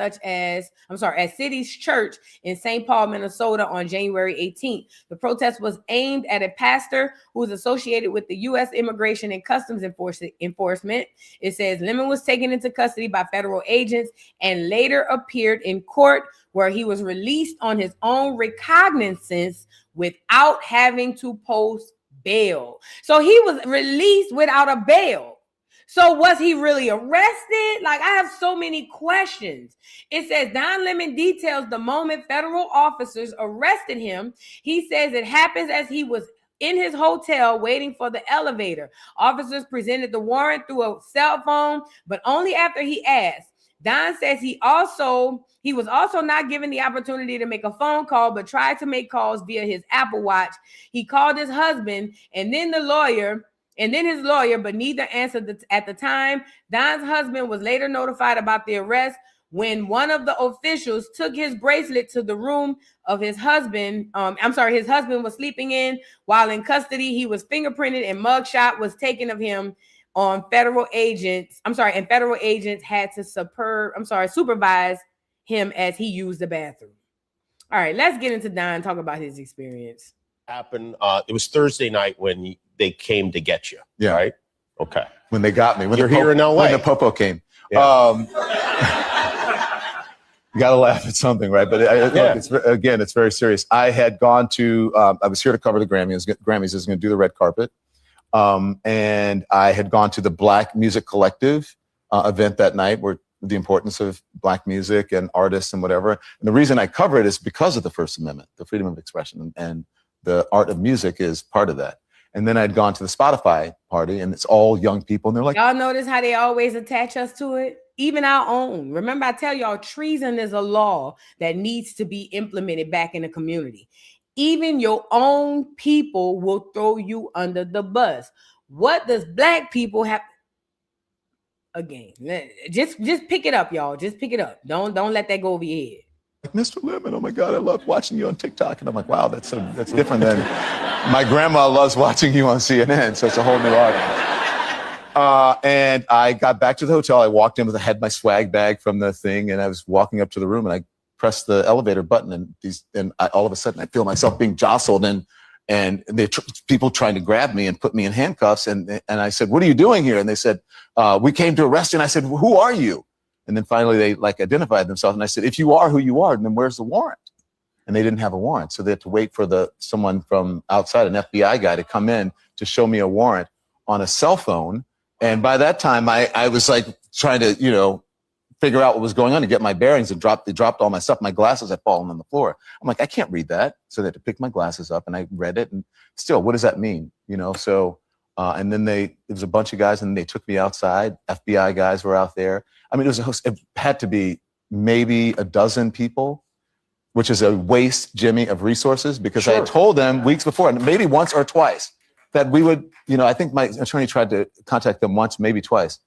Church in St. Paul, Minnesota on January 18th. The protest was aimed at a pastor who was associated with the U.S. Immigration and Customs Enforcement. It says Lemon was taken into custody by federal agents and later appeared in court, where he was released on his own recognizance without having to post bail. So he was released without a bail. So was he really arrested? Like, I have so many questions. It says Don Lemon details the moment federal officers arrested him. He says it happens as he was in his hotel waiting for the elevator. Officers presented the warrant through a cell phone, but only after he asked. Don says he was also not given the opportunity to make a phone call, but tried to make calls via his Apple Watch. He called his husband and then his lawyer, but neither answered at the time. Don's husband was later notified about the arrest when one of the officials took his bracelet to the room of his husband. His husband was sleeping in. While in custody, he was fingerprinted and mugshot was taken of him on federal agents. And federal agents had to supervise him as he used the bathroom. All right, let's get into Don, talk about his experience. Happened. It was Thursday night when they came to get you. Yeah. Right. Okay. When they got me. You're here in LA. When the popo came. Yeah. You got to laugh at something, right? But it's very serious. I had gone to, I was here to cover the Grammys. I was going to do the red carpet. And I had gone to the Black Music Collective event that night, where the importance of Black music and artists and whatever. And the reason I cover it is because of the First Amendment, the freedom of expression, and the art of music is part of that. And then I'd gone to the Spotify party, and it's all young people, and they're like, y'all notice how they always attach us to it? Even our own. Remember, I tell y'all, treason is a law that needs to be implemented back in the community. Even your own people will throw you under the bus. What does Black people have? Again, just pick it up, y'all. Just pick it up. Don't let that go over your head. Like, Mr. Lemon, oh my God, I love watching you on TikTok. And I'm like, wow, that's different than my grandma loves watching you on CNN. So it's a whole new audience. And I got back to the hotel. I walked in I had my swag bag from the thing, and I was walking up to the room, and I pressed the elevator button, and all of a sudden I feel myself being jostled, and people trying to grab me and put me in handcuffs. And I said, what are you doing here? And they said, we came to arrest you. And I said, who are you? And then finally they identified themselves. And I said, if you are who you are, then where's the warrant? and they didn't have a warrant. So they had to wait for someone from outside, an FBI guy, to come in to show me a warrant on a cell phone. And by that time, I was like trying to, figure out what was going on to get my bearings, and they dropped all my stuff. My glasses had fallen on the floor. I'm like, I can't read that. So they had to pick my glasses up, and I read it. And still, what does that mean? So, and then there was a bunch of guys, and they took me outside. FBI guys were out there. I mean, it had to be maybe a dozen people, which is a waste, Jimmy, of resources, because I had told them weeks before, and maybe once or twice, that we would, I think my attorney tried to contact them once, maybe twice,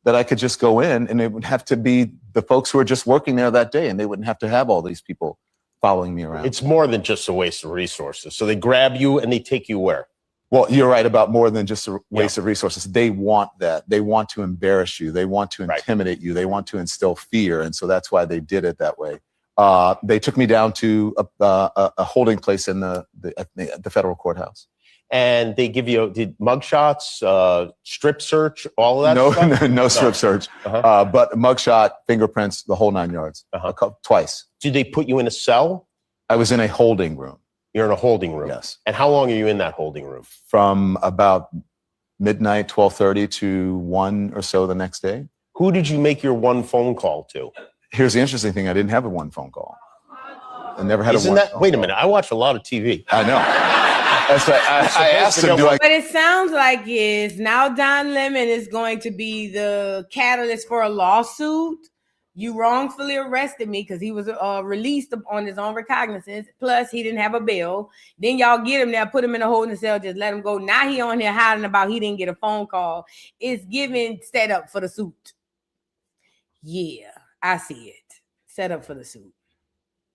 that I could just go in, and it would have to be the folks who are just working there that day, and they wouldn't have to have all these people following me around. It's more than just a waste of resources. So they grab you and they take you where? Well, you're right about more than just a waste of resources. They want that. They want to embarrass you. They want to intimidate you. They want to instill fear. And so that's why they did it that way. They took me down to a holding place in the federal courthouse. And they give you mugshots, strip search, all of that stuff? No strip search, but mugshot, fingerprints, the whole 9 yards, twice. Did they put you in a cell? I was in a holding room. You're in a holding room? Yes. And how long are you in that holding room? From about midnight, 12:30 to 1 or so the next day. Who did you make your one phone call to? Here's the interesting thing. I didn't have a one phone call. I never had Wait a minute. I watch a lot of TV. I know. I asked him, but it sounds like now Don Lemon is going to be the catalyst for a lawsuit. You wrongfully arrested me because he was released on his own recognizance. Plus, he didn't have a bail. Then y'all get him there, put him in a holding cell, just let him go. Now he on here hiding about he didn't get a phone call. It's giving set up for the suit. Yeah, I see it. Set up for the suit.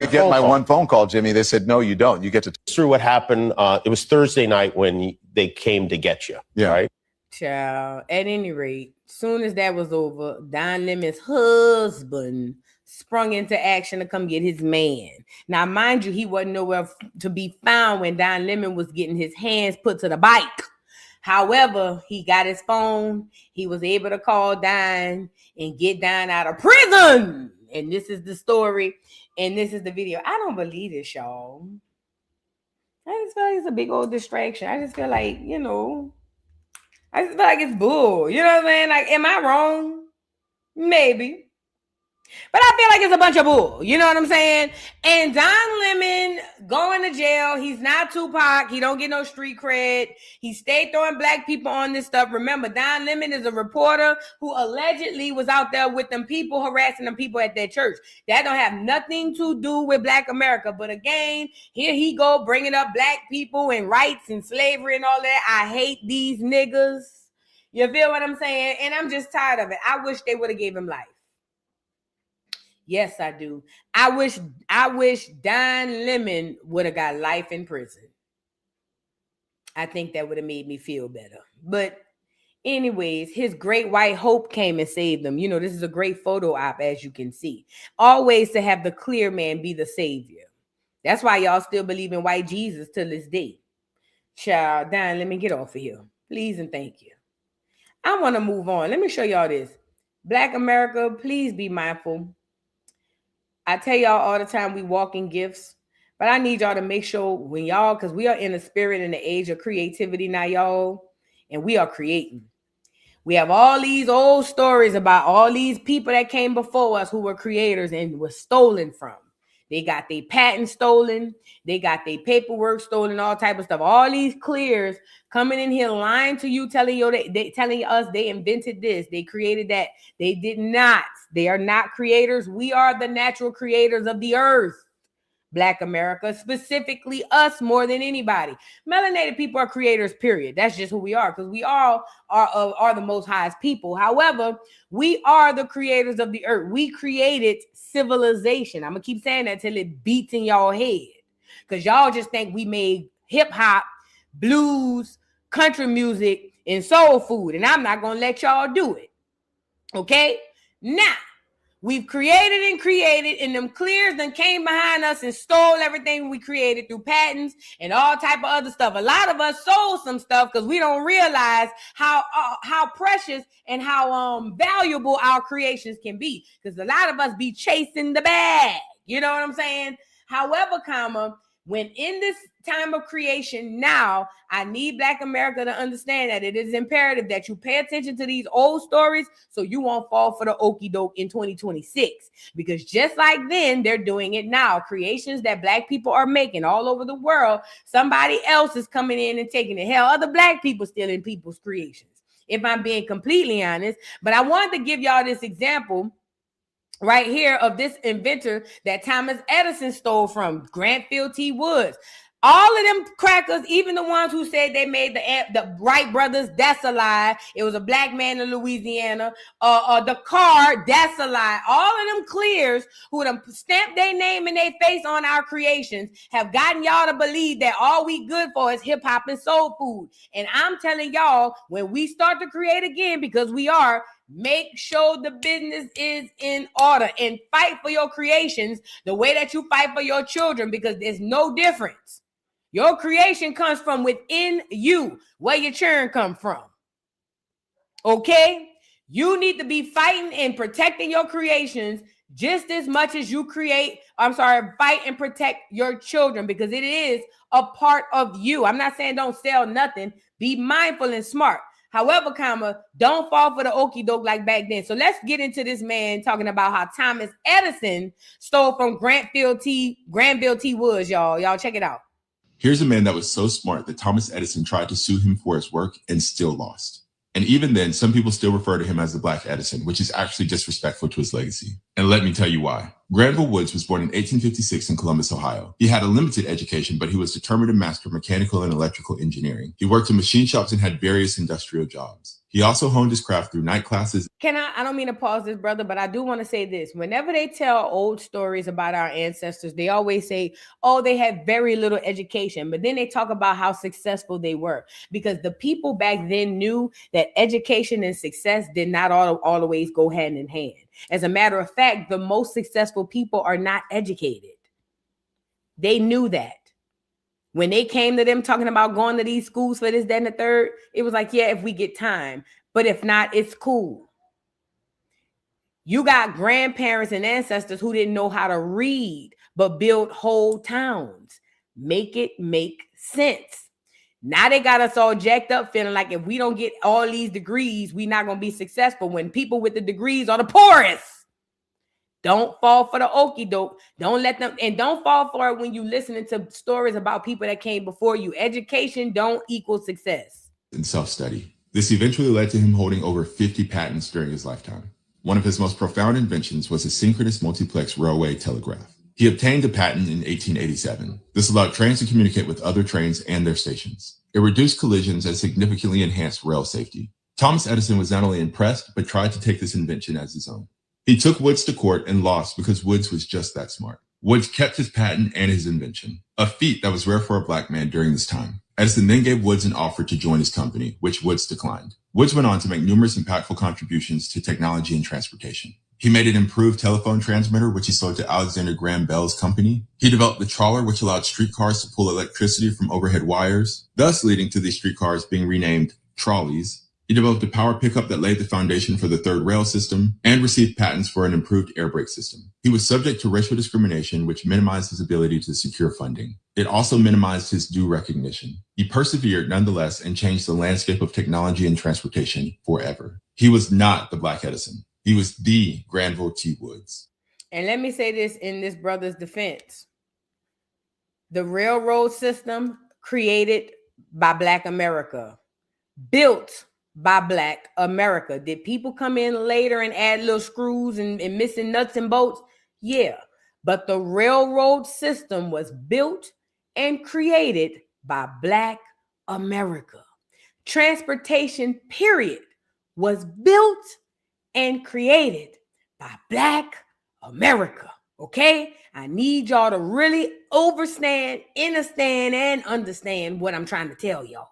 I get my one phone call, Jimmy. They said, no, you don't. You get to through what happened. It was Thursday night when they came to get you. Yeah. Right. Child, at any rate, soon as that was over, Don Lemon's husband sprung into action to come get his man. Now, mind you, he wasn't nowhere to be found when Don Lemon was getting his hands put to the bike. However, he got his phone. He was able to call Don and get Don out of prison. And this is the story. And this is the video. I don't believe this, y'all. I just feel like it's a big old distraction. I just feel like, I just feel like it's bull. You know what I'm saying? Like, am I wrong? Maybe. But I feel like it's a bunch of bull. You know what I'm saying? And Don Lemon going to jail. He's not Tupac. He don't get no street cred. He stayed throwing black people on this stuff. Remember, Don Lemon is a reporter who allegedly was out there with them people, harassing them people at their church. That don't have nothing to do with Black America. But again, here he go bringing up black people and rights and slavery and all that. I hate these niggas. You feel what I'm saying? And I'm just tired of it. I wish they would have gave him life. Yes, I do. I wish Don Lemon would have got life in prison. I think that would have made me feel better. But anyways, his great white hope came and saved him. This is a great photo op, as you can see. Always to have the clear man be the savior. That's why y'all still believe in white Jesus till this day. Child, Don, let me get off of here. Please and thank you. I want to move on. Let me show y'all this. Black America, please be mindful. I tell y'all all the time we walk in gifts, but I need y'all to make sure when y'all, because we are in the spirit and the age of creativity now, y'all, and we are creating. We have all these old stories about all these people that came before us who were creators and were stolen from. They got their patents stolen. They got their paperwork stolen, all type of stuff. All these clears coming in here lying to you, telling us they invented this, they created that. They did not. They are not creators. We are the natural creators of the earth. Black America, specifically us more than anybody. Melanated people are creators, period. That's just who we are, because we all are the most highest people. However, we are the creators of the earth. We created civilization. I'm going to keep saying that till it beats in y'all head, because y'all just think we made hip-hop, blues, country music, and soul food, and I'm not going to let y'all do it. Okay? Now, we've created, and them clears then came behind us and stole everything we created through patents and all type of other stuff. A lot of us sold some stuff because we don't realize how precious and how valuable our creations can be. Because a lot of us be chasing the bag. You know what I'm saying? However, comma, when in this time of creation now, I need Black America to understand that it is imperative that you pay attention to these old stories so you won't fall for the okie doke in 2026. Because just like then, they're doing it now. Creations that Black people are making all over the world, somebody else is coming in and taking it. Hell, other Black people stealing people's creations, if I'm being completely honest. But I wanted to give y'all this example right here of this inventor that Thomas Edison stole from, Grantfield T. Woods. All of them crackers, even the ones who said they made the Wright brothers, that's a lie. It was a Black man in Louisiana. The car, that's a lie. All of them clears who done stamped their name and their face on our creations have gotten y'all to believe that all we good for is hip hop and soul food. And I'm telling y'all, when we start to create again, because we are, make sure the business is in order and fight for your creations the way that you fight for your children, because there's no difference. Your creation comes from within you. Where your children come from. Okay? You need to be fighting and protecting your creations just as much as you fight and protect your children, because it is a part of you. I'm not saying don't sell nothing. Be mindful and smart. However, comma, don't fall for the okie doke like back then. So let's get into this man talking about how Thomas Edison stole from Grantfield T. Woods, y'all. Y'all check it out. Here's a man that was so smart that Thomas Edison tried to sue him for his work and still lost. And even then, some people still refer to him as the Black Edison, which is actually disrespectful to his legacy. And let me tell you why. Granville Woods was born in 1856 in Columbus, Ohio. He had a limited education, but he was determined to master mechanical and electrical engineering. He worked in machine shops and had various industrial jobs. He also honed his craft through night classes. I don't mean to pause this, brother, but I do want to say this. Whenever they tell old stories about our ancestors, they always say, oh, they had very little education. But then they talk about how successful they were, because the people back then knew that education and success did not always go hand in hand. As a matter of fact, the most successful people are not educated. They knew that. When they came to them talking about going to these schools for this, that, and the third, it was like, yeah, if we get time. But if not, it's cool. You got grandparents and ancestors who didn't know how to read, but built whole towns. Make it make sense. Now they got us all jacked up, feeling like if we don't get all these degrees, we're not going to be successful, when people with the degrees are the poorest. Don't fall for the okie doke. Don't let them, and don't fall for it when you listening to stories about people that came before you. Education don't equal success. And self-study. This eventually led to him holding over 50 patents during his lifetime. One of his most profound inventions was a synchronous multiplex railway telegraph. He obtained a patent in 1887. This allowed trains to communicate with other trains and their stations. It reduced collisions and significantly enhanced rail safety. Thomas Edison was not only impressed, but tried to take this invention as his own. He took Woods to court and lost because Woods was just that smart. Woods kept his patent and his invention, a feat that was rare for a Black man during this time. Edison then gave Woods an offer to join his company, which Woods declined. Woods went on to make numerous impactful contributions to technology and transportation. He made an improved telephone transmitter, which he sold to Alexander Graham Bell's company. He developed the trawler, which allowed streetcars to pull electricity from overhead wires, thus leading to these streetcars being renamed trolleys. He developed a power pickup that laid the foundation for the third rail system and received patents for an improved air brake system. He was subject to racial discrimination, which minimized his ability to secure funding. It also minimized his due recognition. He persevered nonetheless and changed the landscape of technology and transportation forever. He was not the Black Edison. He was the Granville T. Woods. And let me say this in this brother's defense. The railroad system created by Black America, built by Black America. Did people come in later and add little screws and missing nuts and bolts? Yeah. But the railroad system was built and created by Black America. Transportation, period, was built and created by Black America. Okay? I need y'all to really understand, and understand what I'm trying to tell y'all.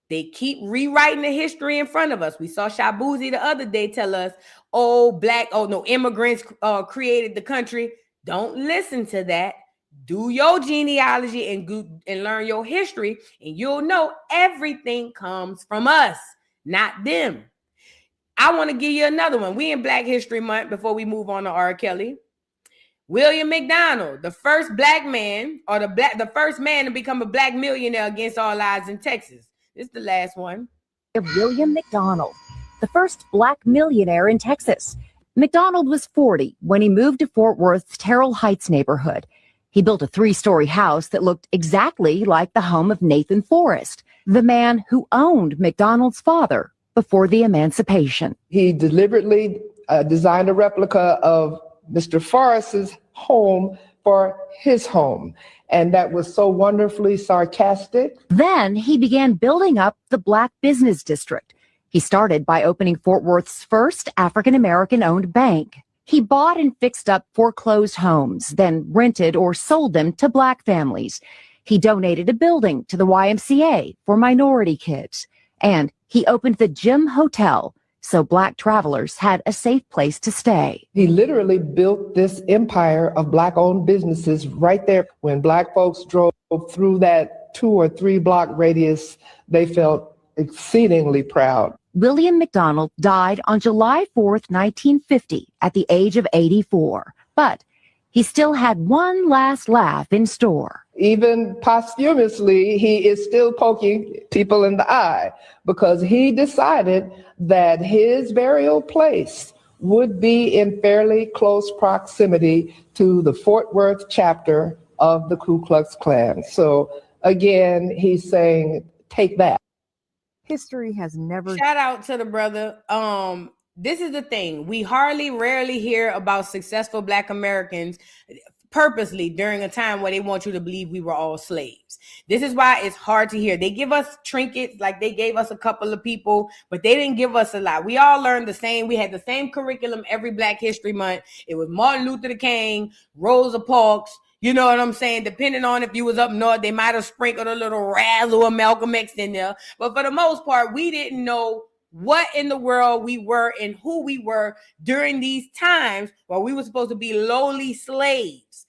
They keep rewriting the history in front of us. We saw Shabuzi the other day tell us, immigrants created the country. Don't listen to that. Do your genealogy and learn your history, and you'll know everything comes from us, not them. I want to give you another one. We in Black History Month before we move on to R. Kelly. William McDonald, the first black man, or the first man to become a black millionaire against all odds in Texas. This is the last one. William McDonald, the first black millionaire in Texas. McDonald was 40 when he moved to Fort Worth's Terrell Heights neighborhood. He built a 3-story house that looked exactly like the home of Nathan Forrest, the man who owned McDonald's father before the emancipation. He deliberately designed a replica of Mr. Forrest's home for his home. And that was so wonderfully sarcastic. Then he began building up the Black Business District. He started by opening Fort Worth's first African-American owned bank. He bought and fixed up foreclosed homes, then rented or sold them to black families. He donated a building to the YMCA for minority kids. And he opened the Gym Hotel, so black travelers had a safe place to stay. He literally built this empire of black-owned businesses right there. When black folks drove through that 2 or 3 block radius, they felt exceedingly proud. William McDonald died on July 4th, 1950, at the age of 84. But he still had one last laugh in store. Even posthumously, he is still poking people in the eye because he decided that his burial place would be in fairly close proximity to the Fort Worth chapter of the Ku Klux Klan. So again, he's saying, take that. History has never... Shout out to the brother. This is the thing. We rarely hear about successful black Americans purposely during a time where they want you to believe we were all slaves. This is why it's hard to hear. They give us trinkets, like they gave us a couple of people, but they didn't give us a lot. We all learned the same. We had the same curriculum every Black History Month. It was Martin Luther King, Rosa Parks. You know what I'm saying? Depending on if you was up north, they might have sprinkled a little razzle or Malcolm X in there. But for the most part, we didn't know what in the world we were and who we were during these times where we were supposed to be lowly slaves.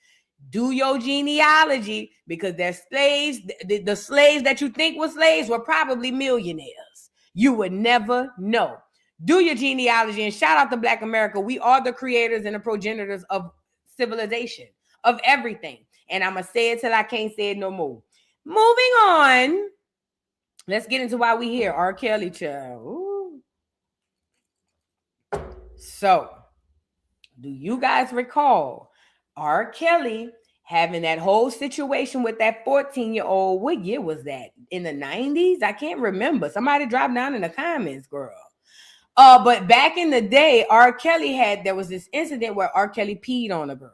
Do your genealogy, because they're slaves. The slaves that you think were slaves were probably millionaires. You would never know. Do your genealogy, and shout out to Black America. We are the creators and the progenitors of civilization, of everything. And I'm going to say it till I can't say it no more. Moving on. Let's get into why we here. R. Kelly, child. Ooh. So, do you guys recall R. Kelly having that whole situation with that 14-year-old? What year was that? In the 90s? I can't remember. Somebody drop down in the comments, girl. But back in the day, R. Kelly there was this incident where R. Kelly peed on a girl.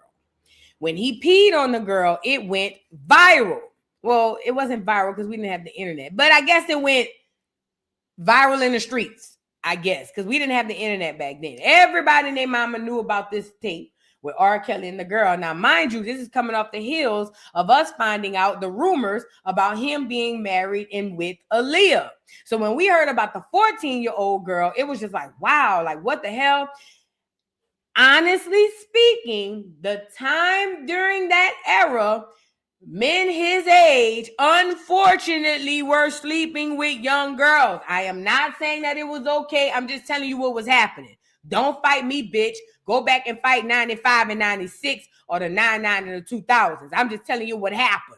When he peed on the girl, it went viral. Well, it wasn't viral because we didn't have the internet, but I guess it went viral in the streets, I guess, because we didn't have the internet back then. Everybody and their mama knew about this tape with R. Kelly and the girl. Now, mind you, this is coming off the heels of us finding out the rumors about him being married and with Aaliyah. So when we heard about the 14-year-old girl, it was just like, wow, like what the hell? Honestly speaking, the time during that era, men his age, unfortunately, were sleeping with young girls. I am not saying that it was okay. I'm just telling you what was happening. Don't fight me, bitch. Go back and fight 95 and 96 or the 99 and the 2000s. I'm just telling you what happened.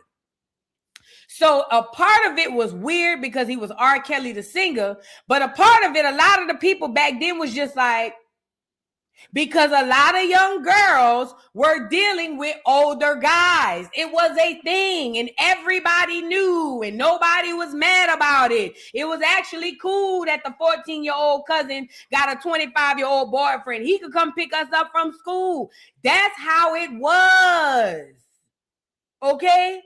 So a part of it was weird because he was R. Kelly, the singer. But a part of it, a lot of the people back then was just like, because a lot of young girls were dealing with older guys. It was a thing and everybody knew and nobody was mad about it. It was actually cool that the 14-year-old cousin got a 25-year-old boyfriend. He could come pick us up from school. That's how it was. Okay?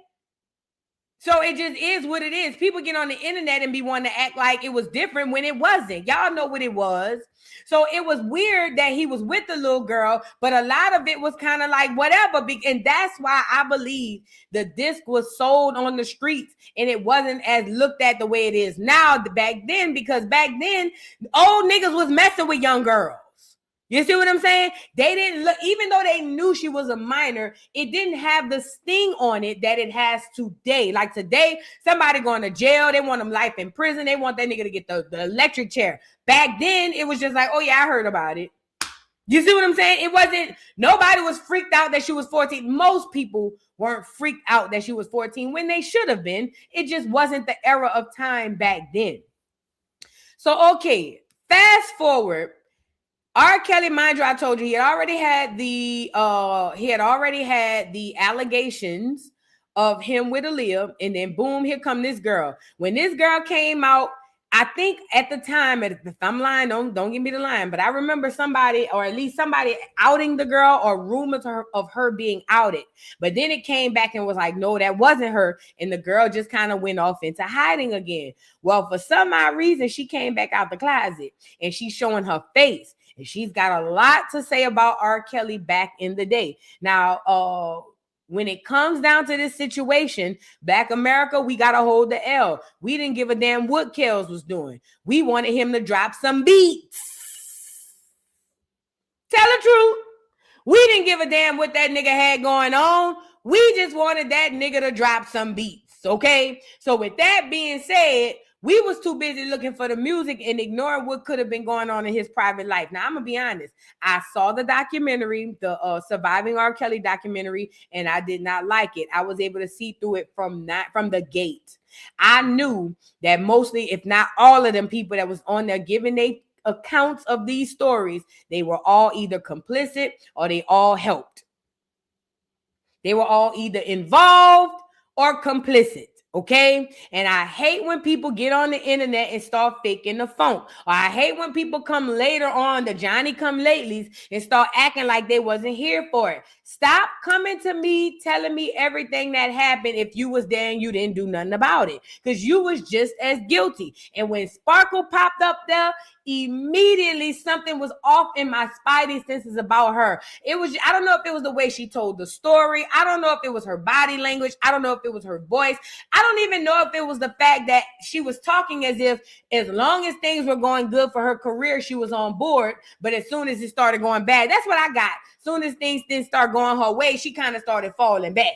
So it just is what it is. People get on the internet and be wanting to act like it was different when it wasn't. Y'all know what it was. So it was weird that he was with the little girl, but a lot of it was kind of like whatever. And that's why I believe the disc was sold on the streets and it wasn't as looked at the way it is now back then, because back then old niggas was messing with young girls. You see what I'm saying? They didn't look, even though they knew she was a minor, it didn't have the sting on it that it has today. Like today, somebody going to jail, they want them life in prison, they want that nigga to get the electric chair. Back then, it was just like, oh yeah, I heard about it. You see what I'm saying? It wasn't, nobody was freaked out that she was 14. Most people weren't freaked out that she was 14 when they should have been. It just wasn't the era of time back then. So, okay, fast forward. R. Kelly, mind you, I told you he had already had the allegations of him with Aaliyah, and then boom, here come this girl. When this girl came out, I think at the time, if I'm lying, don't give me the line, but I remember somebody, or at least somebody outing the girl, or rumors of her being outed. But then it came back and was like, no, that wasn't her. And the girl just kind of went off into hiding again. Well, for some odd reason, she came back out the closet and she's showing her face. And she's got a lot to say about R. Kelly back in the day. Now, when it comes down to this situation, Black America, we got to hold the L. We didn't give a damn what Kells was doing. We wanted him to drop some beats. Tell the truth. We didn't give a damn what that nigga had going on. We just wanted that nigga to drop some beats, okay? So with that being said, we was too busy looking for the music and ignoring what could have been going on in his private life. Now, I'm going to be honest. I saw the documentary, the Surviving R. Kelly documentary, and I did not like it. I was able to see through it from the gate. I knew that mostly, if not all of them people that was on there giving their accounts of these stories, they were all either complicit or they all helped. They were all either involved or complicit. Okay. And I hate when people get on the internet and start faking the funk. Or I hate when people come later on, the Johnny come latelys, and start acting like they wasn't here for it. Stop coming to me telling me everything that happened if you was there and you didn't do nothing about it. Because you was just as guilty. And when Sparkle popped up there, immediately something was off in my spidey senses about her. It was, I don't know if it was the way she told the story. I don't know if it was her body language. I don't know if it was her voice. I don't even know if it was the fact that she was talking as if as long as things were going good for her career, she was on board. But as soon as it started going bad, that's what I got. As soon as things didn't start going her way, she kind of started falling back.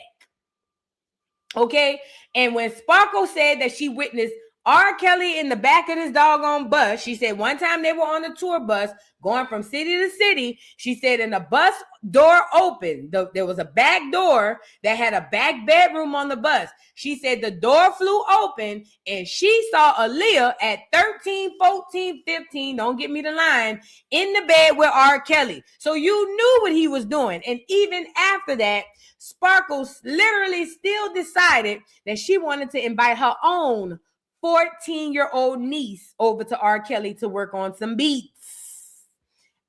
Okay. And when Sparkle said that she witnessed R. Kelly in the back of this doggone bus, she said one time they were on a tour bus going from city to city. She said, and the bus door opened. There was a back door that had a back bedroom on the bus. She said the door flew open and she saw Aaliyah at 13, 14, 15, don't get me the line, in the bed with R. Kelly. So you knew what he was doing. And even after that, Sparkles literally still decided that she wanted to invite her own 14-year-old niece over to R. Kelly to work on some beats.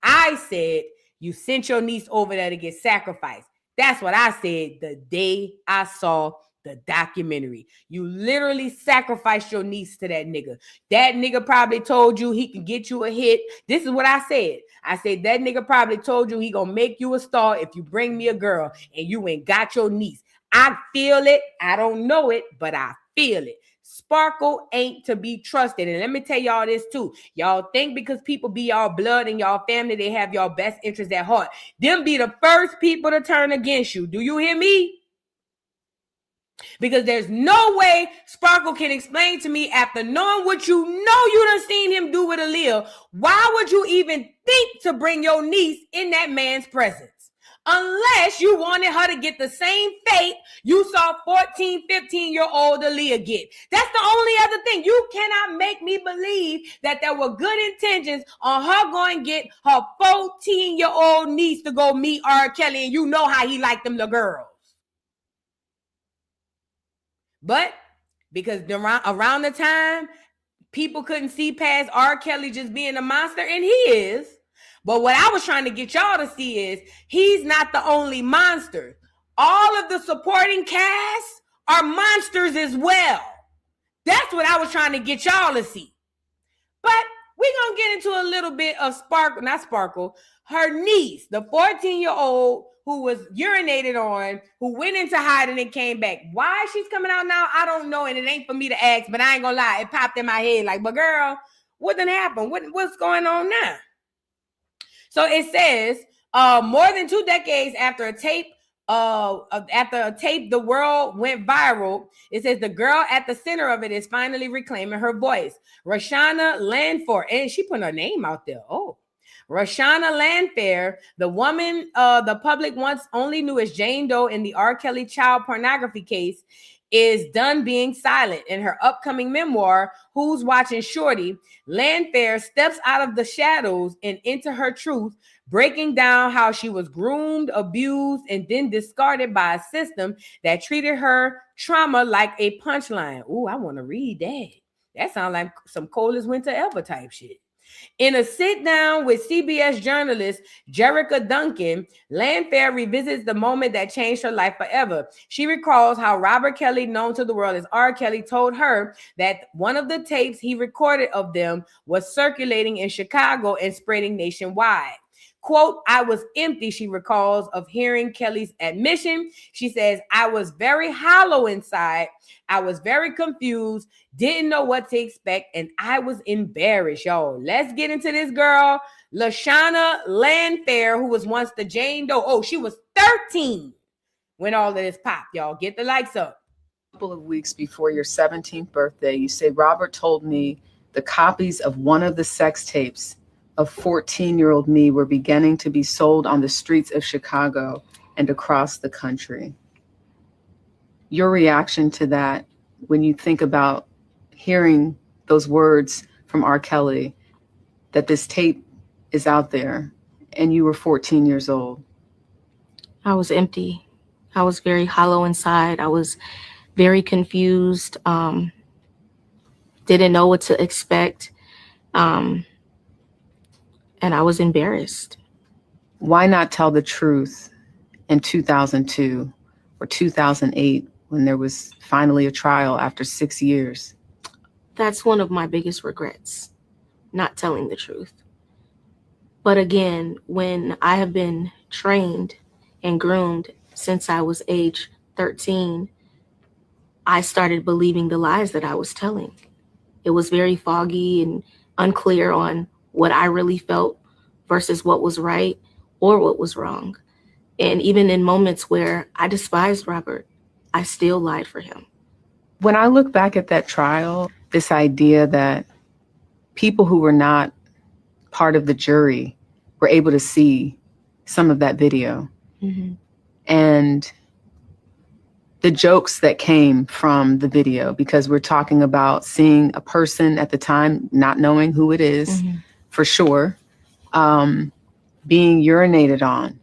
I said, you sent your niece over there to get sacrificed. That's what I said the day I saw the documentary. You literally sacrificed your niece to that nigga. That nigga probably told you he can get you a hit. This is what I said. I said, that nigga probably told you he gonna make you a star if you bring me a girl and you ain't got your niece. I feel it. I don't know it, but I feel it. Sparkle ain't to be trusted. And let me tell y'all this too. Y'all think because people be y'all blood and y'all family, they have y'all best interests at heart. Them be the first people to turn against you. Do you hear me? Because there's no way Sparkle can explain to me after knowing what you know you done seen him do with Aaliyah, why would you even think to bring your niece in that man's presence? Unless you wanted her to get the same fate you saw 14, 15-year-old Aaliyah get. That's the only other thing. You cannot make me believe that there were good intentions on her going to get her 14-year-old niece to go meet R. Kelly, and you know how he liked them little girls. But because around the time, people couldn't see past R. Kelly just being a monster, and he is. But what I was trying to get y'all to see is he's not the only monster. All of the supporting cast are monsters as well. That's what I was trying to get y'all to see. But we're going to get into a little bit of her niece, the 14-year-old who was urinated on, who went into hiding and came back. Why she's coming out now, I don't know, and it ain't for me to ask, but I ain't going to lie. It popped in my head like, but girl, what done happened? What's going on now? So it says, more than 2 decades after a tape, the world went viral. It says the girl at the center of it is finally reclaiming her voice. Rashana Lanford, and she put her name out there. Oh, Rashana Landfair, the woman the public once only knew as Jane Doe in the R. Kelly child pornography case, is done being silent. In her upcoming memoir, Who's Watching Shorty, Landfair steps out of the shadows and into her truth, breaking down how she was groomed, abused, and then discarded by a system that treated her trauma like a punchline. Ooh, I want to read that. That sounds like some coldest winter ever type shit. In a sit-down with CBS journalist Jerica Duncan, Landfair revisits the moment that changed her life forever. She recalls how Robert Kelly, known to the world as R. Kelly, told her that one of the tapes he recorded of them was circulating in Chicago and spreading nationwide. Quote, I was empty, she recalls, of hearing Kelly's admission. She says, I was very hollow inside. I was very confused, didn't know what to expect, and I was embarrassed, y'all. Let's get into this girl, Lashana Landfair, who was once the Jane Doe. Oh, she was 13 when all of this popped, y'all. Get the likes up. A couple of weeks before your 17th birthday, you say, Robert told me the copies of one of the sex tapes of 14-year-old me were beginning to be sold on the streets of Chicago and across the country. Your reaction to that when you think about hearing those words from R. Kelly, that this tape is out there and you were 14 years old? I was empty. I was very hollow inside. I was very confused. Didn't know what to expect. And I was embarrassed. Why not tell the truth in 2002 or 2008 when there was finally a trial after 6 years? That's one of my biggest regrets, not telling the truth. But again, when I have been trained and groomed since I was age 13, I started believing the lies that I was telling. It was very foggy and unclear on what I really felt versus what was right or what was wrong. And even in moments where I despised Robert, I still lied for him. When I look back at that trial, this idea that people who were not part of the jury were able to see some of that video, and the jokes that came from the video, because we're talking about seeing a person at the time, not knowing who it is, for sure, being urinated on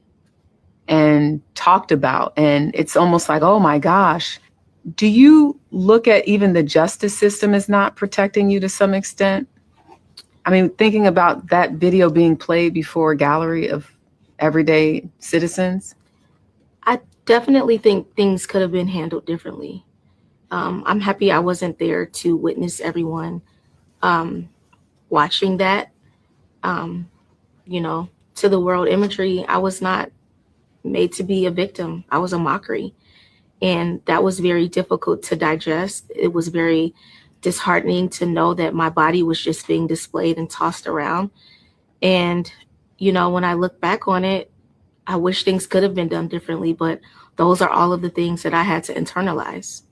and talked about. And it's almost like, oh my gosh, do you look at even the justice system as not protecting you to some extent? I mean, thinking about that video being played before a gallery of everyday citizens. I definitely think things could have been handled differently. I'm happy I wasn't there to witness everyone watching that. To the world imagery, I was not made to be a victim. I was a mockery. And that was very difficult to digest. It was very disheartening to know that my body was just being displayed and tossed around. And, when I look back on it, I wish things could have been done differently, but those are all of the things that I had to internalize.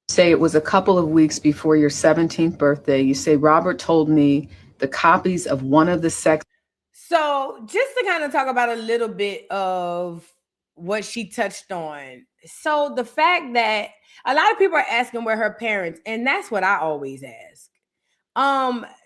Say it was a couple of weeks before your 17th birthday. You say, Robert told me the copies of one of the sex. So just to kind of talk about a little bit of what she touched on. So the fact that a lot of people are asking where her parents, and that's what I always ask.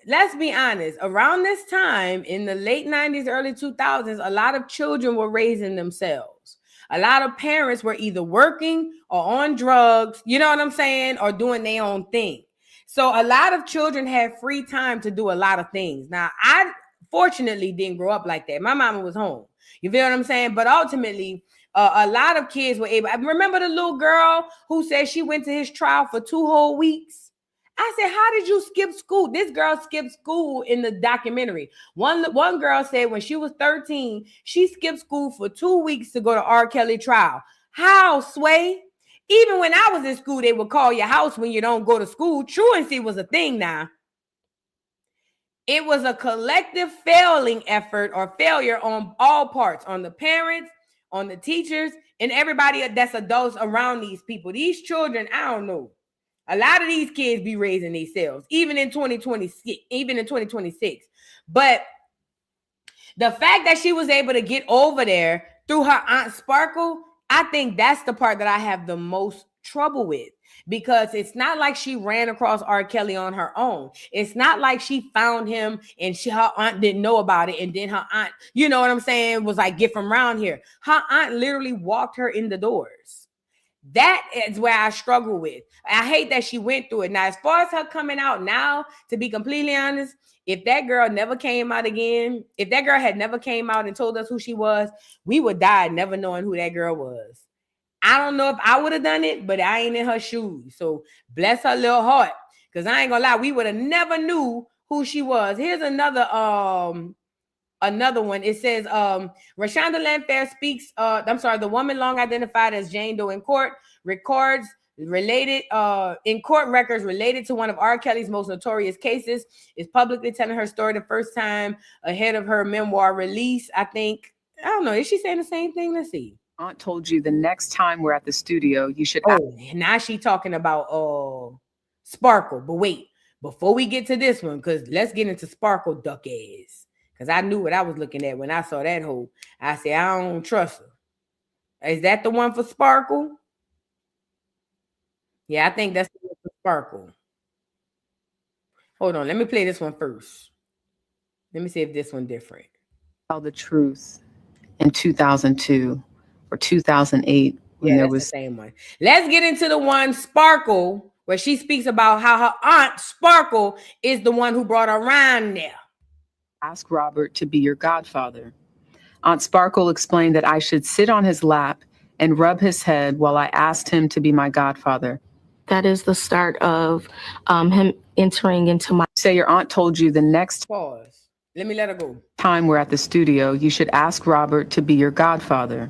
Let's be honest, around this time in the late 90s, early 2000s, a lot of children were raising themselves. A lot of parents were either working or on drugs, you know what I'm saying, or doing their own thing. So a lot of children had free time to do a lot of things. Now, I fortunately didn't grow up like that. My mama was home. You feel what I'm saying? But ultimately, a lot of kids were able. I remember the little girl who said she went to his trial for 2 whole weeks. I said, how did you skip school? This girl skipped school in the documentary. One girl said when she was 13, she skipped school for 2 weeks to go to R. Kelly trial. How, Sway? Even when I was in school, they would call your house when you don't go to school. Truancy was a thing now. It was a collective failing effort or failure on all parts, on the parents, on the teachers, and everybody that's adults around these people. These children, I don't know. A lot of these kids be raising themselves, even in 2026. But The fact that she was able to get over there through her Aunt Sparkle, I think that's the part that I have the most trouble with, because it's not like she ran across R. Kelly on her own. It's not like she found him and her aunt didn't know about it, and then her aunt, you know what I'm saying, was like, get from around here. Her aunt literally walked her in the doors. That is where I struggle with. I hate that she went through it. Now, as far as her coming out now, to be completely honest, if that girl never came out again, if that girl had never came out and told us who she was, we would die never knowing who that girl was. I don't know if I would have done it, but I ain't in her shoes. So bless her little heart. Because I ain't gonna lie, we would have never knew who she was. Here's another one. It says Rashonda Landfair speaks, the woman long identified as Jane Doe in court records related in court records related to one of R. Kelly's most notorious cases, is publicly telling her story the first time ahead of her memoir release. I don't know, is she saying the same thing? Let's see. Aunt told you the next time we're at the studio, you should. Oh, now she talking about Sparkle. But wait, before we get to this one, because let's get into Sparkle duck ass. Because I knew what I was looking at when I saw that hoe. I said, I don't trust her. Is that the one for Sparkle? Yeah, I think that's the one for Sparkle. Hold on, let me play this one first. Let me see if this one different. Tell the truth in 2002 or 2008 when there was the same one. Let's get into the one Sparkle, where she speaks about how her aunt Sparkle is the one who brought her around there. Ask Robert to be your godfather. Aunt Sparkle explained that I should sit on his lap and rub his head while I asked him to be my godfather. That is the start of him entering into my. Say your aunt told you the next. Pause. Let me let her go. Time we're at the studio, you should ask Robert to be your godfather.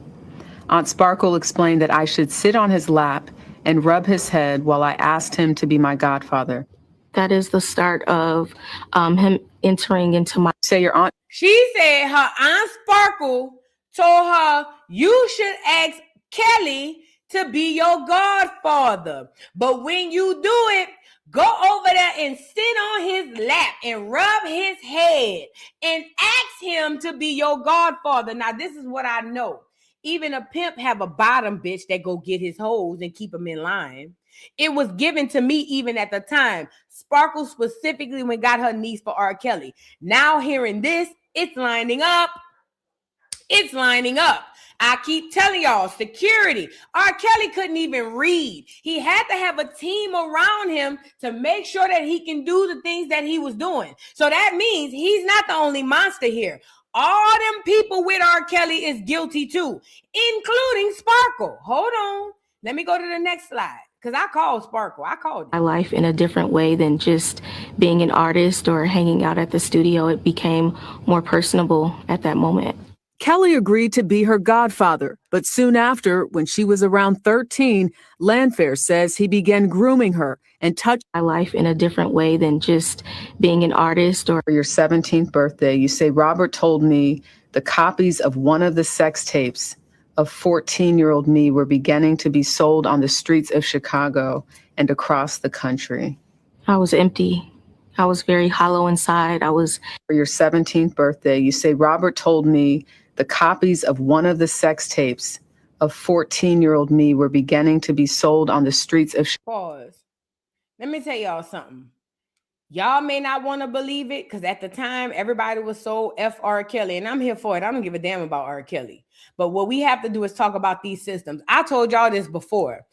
Aunt Sparkle explained that I should sit on his lap and rub his head while I asked him to be my godfather. That is the start of him entering into my. Say your aunt. She said her Aunt Sparkle told her, you should ask Kelly to be your godfather. But when you do it, go over there and sit on his lap and rub his head and ask him to be your godfather. Now, this is what I know. Even a pimp have a bottom bitch that go get his hoes and keep them in line. It was given to me even at the time. Sparkle specifically when got her niece for R. Kelly. Now hearing this, it's lining up. It's lining up. I keep telling y'all, security. R. Kelly couldn't even read. He had to have a team around him to make sure that he can do the things that he was doing. So that means he's not the only monster here. All them people with R. Kelly is guilty too, including Sparkle. Hold on. Let me go to the next slide. Because I called Sparkle. I called my life in a different way than just being an artist or hanging out at the studio. It became more personable at that moment. Kelly agreed to be her godfather, but soon after, when she was around 13, Landfair says he began grooming her and touched my life in a different way than just being an artist. Or for your 17th birthday, you say, Robert told me the copies of one of the sex tapes of 14-year-old me were beginning to be sold on the streets of Chicago and across the country. I was empty. I was very hollow inside. For your 17th birthday, you say, Robert told me the copies of one of the sex tapes of 14-year-old me were beginning to be sold on the streets of Pause. Let me tell y'all something. Y'all may not want to believe it because at the time, everybody was so F R. Kelly, and I'm here for it. I don't give a damn about R. Kelly. But what we have to do is talk about these systems. I told y'all this before.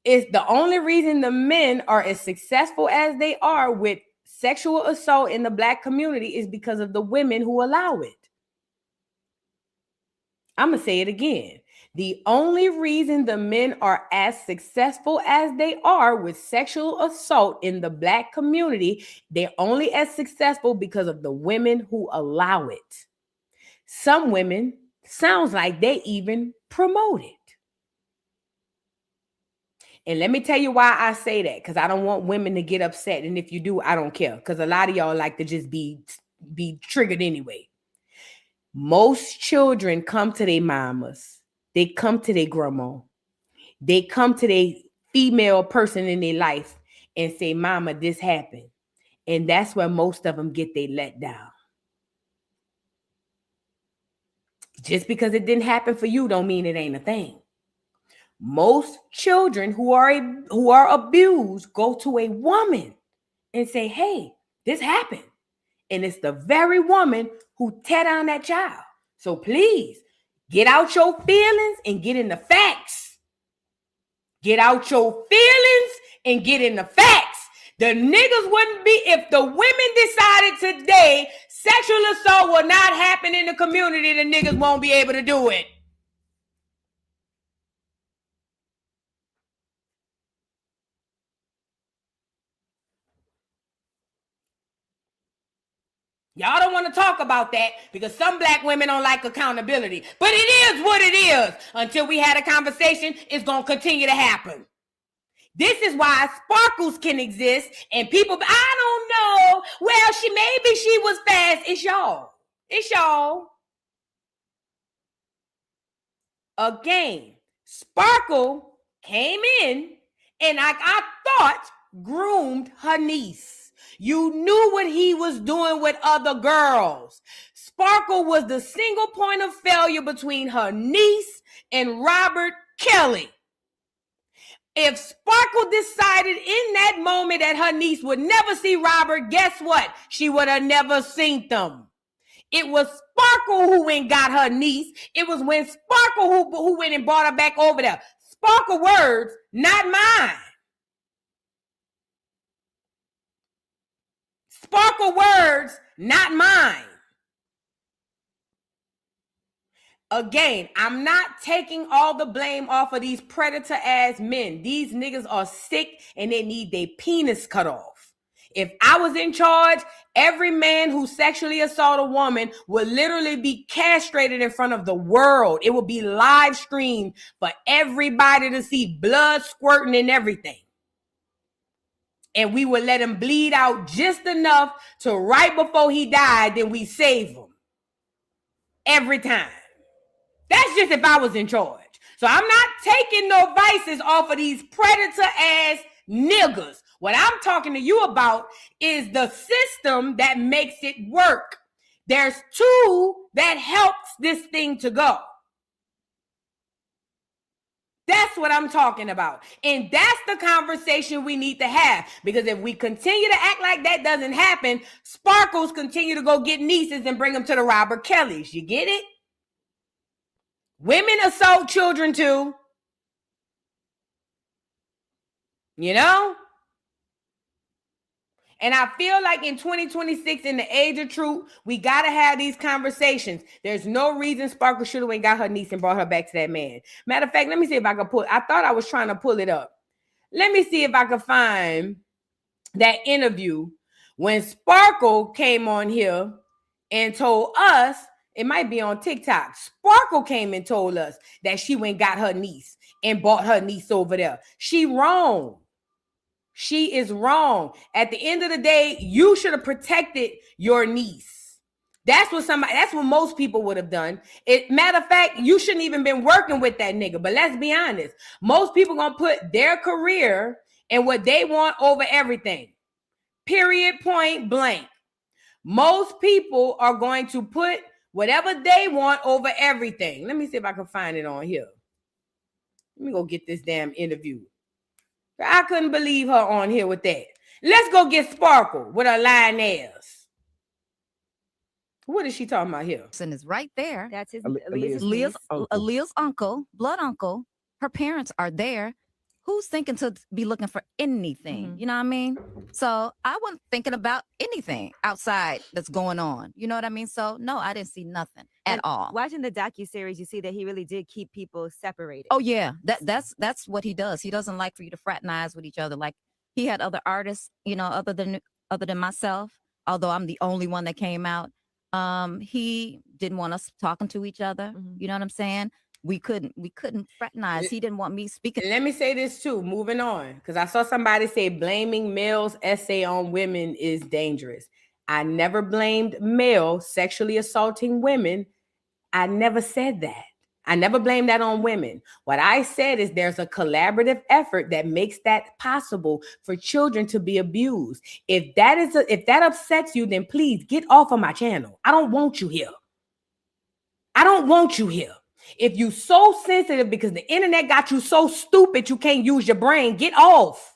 It's the only reason the men are as successful as they are with sexual assault in the Black community is because of the women who allow it. I'm going to say it again. The only reason the men are as successful as they are with sexual assault in the Black community, they're only as successful because of the women who allow it. Some women sounds like they even promote it. And let me tell you why I say that, because I don't want women to get upset. And if you do, I don't care, because a lot of y'all like to just be triggered anyway. Most children come to their mamas. They come to their grandma. They come to their female person in their life and say, Mama, this happened. And that's where most of them get they let down. Just because it didn't happen for you don't mean it ain't a thing. Most children who are abused go to a woman and say, hey, this happened. And it's the very woman who tear down that child. So please, get out your feelings and get in the facts. Get out your feelings and get in the facts. The niggas wouldn't be, if the women decided today sexual assault will not happen in the community, the niggas won't be able to do it. Y'all don't want to talk about that because some black women don't like accountability. But it is what it is. Until we had a conversation, it's going to continue to happen. This is why sparkles can exist and people, I don't know. Well, maybe she was fast. It's y'all. It's y'all. Again, Sparkle came in and I thought groomed her niece. You knew what he was doing with other girls. Sparkle was the single point of failure between her niece and Robert Kelly. If Sparkle decided in that moment that her niece would never see Robert, guess what? She would have never seen them. It was Sparkle who went and got her niece. It was when Sparkle who went and brought her back over there. Sparkle words, not mine. Sparkle words, not mine. Again, I'm not taking all the blame off of these predator-ass men. These niggas are sick and they need their penis cut off. If I was in charge, every man who sexually assaulted a woman would literally be castrated in front of the world. It would be live streamed for everybody to see, blood squirting and everything. And we would let him bleed out just enough to right before he died, then we save him. Every time. That's just if I was in charge. So I'm not taking no vices off of these predator-ass niggas. What I'm talking to you about is the system that makes it work. There's two that helps this thing to go. That's what I'm talking about. And that's the conversation we need to have. Because if we continue to act like that doesn't happen, Sparkles continue to go get nieces and bring them to the Robert Kellys. You get it? Women assault children too. You know? And I feel like in 2026, in the age of truth, we got to have these conversations. There's no reason Sparkle should have went got her niece and brought her back to that man. Matter of fact, let me see if I can I thought I was trying to pull it up. Let me see if I can find that interview when Sparkle came on here and told us, it might be on TikTok. Sparkle came and told us that she went and got her niece and brought her niece over there. She wrong. She is wrong. At the end of the day, you should have protected your niece. That's what most people would have done. Matter of fact, you shouldn't even been working with that nigga. But let's be honest. Most people gonna put their career and what they want over everything. Period, point blank. Most people are going to put whatever they want over everything. Let me see if I can find it on here. Let me go get this damn interview. I couldn't believe her on here with that. Let's go get Sparkle with her lying ass. What is she talking about here? And is right there. That's his Aaliyah's uncle, blood uncle. Her parents are there. Who's thinking to be looking for anything? Mm-hmm. You know what I mean? So I wasn't thinking about anything outside that's going on. You know what I mean? So no, I didn't see nothing at all. Watching the docuseries, you see that he really did keep people separated. Oh yeah, that's what he does. He doesn't like for you to fraternize with each other. Like he had other artists, you know, other than myself. Although I'm the only one that came out. He didn't want us talking to each other. Mm-hmm. You know what I'm saying? We couldn't fraternize. He didn't want me speaking. Let me say this too, moving on, because I saw somebody say blaming males' essay on women is dangerous. I never blamed male sexually assaulting women. I never said that. I never blamed that on women. What I said is there's a collaborative effort that makes that possible for children to be abused. If that upsets you, then please get off of my channel. I don't want you here. I don't want you here. If you so sensitive because the internet got you so stupid you can't use your brain, get off.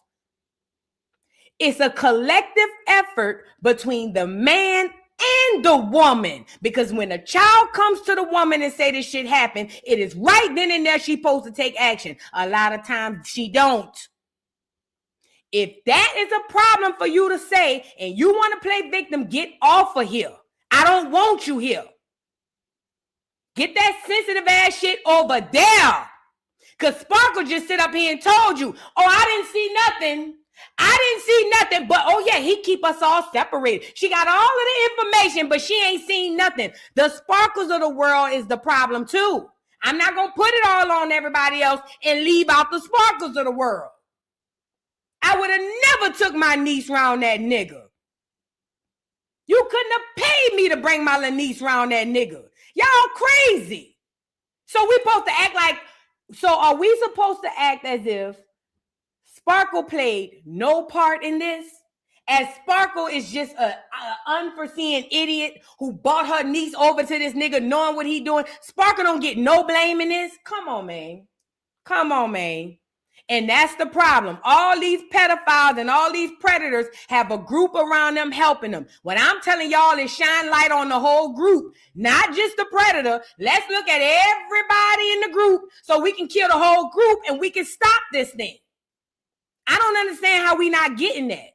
It's a collective effort between the man and the woman. Because when a child comes to the woman and say this shit happened, it is right then and there she's supposed to take action. A lot of times she don't. If that is a problem for you to say and you want to play victim, get off of here. I don't want you here. Get that sensitive ass shit over there. Because Sparkle just sit up here and told you, oh, I didn't see nothing. I didn't see nothing, but oh yeah, he keep us all separated. She got all of the information, but she ain't seen nothing. The Sparkles of the world is the problem too. I'm not going to put it all on everybody else and leave out the Sparkles of the world. I would have never took my niece round that nigga. You couldn't have paid me to bring my little niece round that nigga. Y'all crazy. So we supposed to act like, so are we supposed to act as if Sparkle played no part in this? As Sparkle is just an unforeseen idiot who brought her niece over to this nigga knowing what he doing. Sparkle don't get no blame in this. Come on, man. Come on, man. And that's the problem. All these pedophiles and all these predators have a group around them helping them. What I'm telling y'all is shine light on the whole group, not just the predator. Let's look at everybody in the group so we can kill the whole group and we can stop this thing. I don't understand how we not getting that.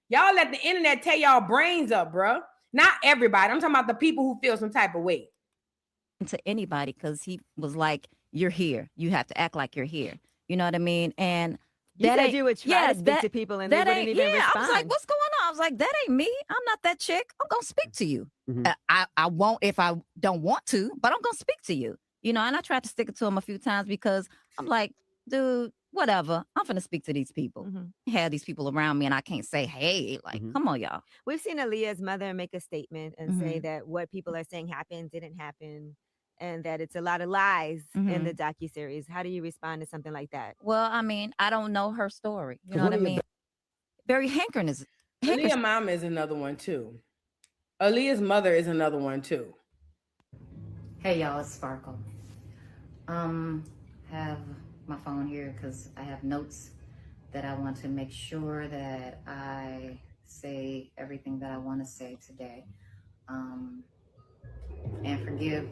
Y'all let the internet tear y'all brains up, bro. Not everybody. I'm talking about the people who feel some type of way. To anybody, because he was like, you're here. You have to act like you're here. You know what I mean? And you said you would try to speak to people and they wouldn't even respond. I was like, what's going on? I was like, that ain't me. I'm not that chick. I'm going to speak to you. I won't if I don't want to, but I'm going to speak to you. You know, and I tried to stick it to him a few times because I'm like, dude, whatever. I'm going to speak to these people. Have these people around me and I can't say, hey, like, come on, y'all. We've seen Aaliyah's mother make a statement and say that what people are saying happened, didn't happen. And that it's a lot of lies in the docuseries. How do you respond to something like that? Well, I mean, I don't know her story. You know what I mean? Barry Hankern is... Aaliyah's mom is another one, too. Aaliyah's mother is another one, too. Hey, y'all, it's Sparkle. Have my phone here because I have notes that I want to make sure that I say everything that I want to say today. And forgive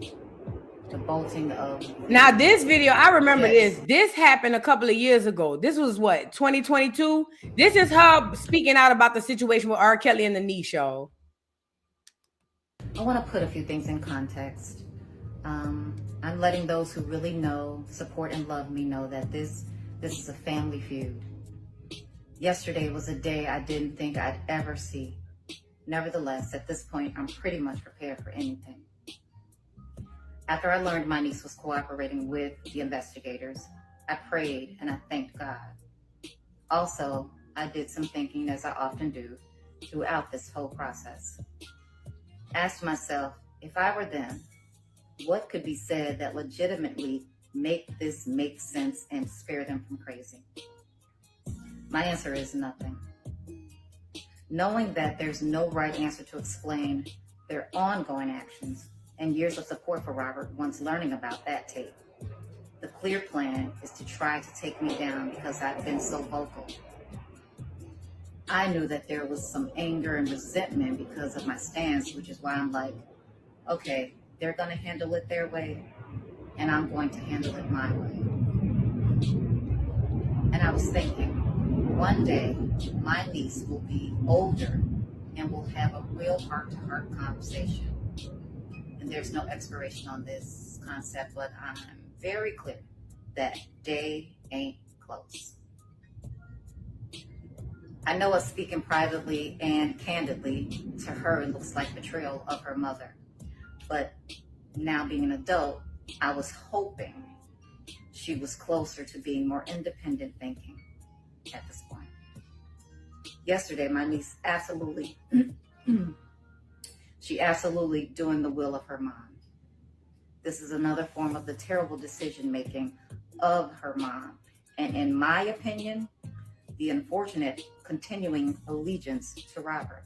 the bolting of... Now, this video, I remember this. This happened a couple of years ago. This was what, 2022? This is her speaking out about the situation with R. Kelly and the niece show. I want to put a few things in context. I'm letting those who really know, support, and love me know that this is a family feud. Yesterday was a day I didn't think I'd ever see. Nevertheless, at this point, I'm pretty much prepared for anything. After I learned my niece was cooperating with the investigators, I prayed and I thanked God. Also, I did some thinking, as I often do, throughout this whole process. Asked myself, if I were them, what could be said that legitimately make this make sense and spare them from crazy? My answer is nothing. Knowing that there's no right answer to explain their ongoing actions and years of support for Robert once learning about that tape. The clear plan is to try to take me down because I've been so vocal. I knew that there was some anger and resentment because of my stance, which is why I'm like, okay, they're going to handle it their way, and I'm going to handle it my way. And I was thinking, one day, my niece will be older and we'll have a real heart-to-heart conversation. And there's no expiration on this concept, but I'm very clear that day ain't close. I know us speaking privately and candidly to her, it looks like betrayal of her mother. But now being an adult, I was hoping she was closer to being more independent thinking at this point. Yesterday, my niece absolutely doing the will of her mom. This is another form of the terrible decision-making of her mom. And in my opinion, the unfortunate continuing allegiance to Robert.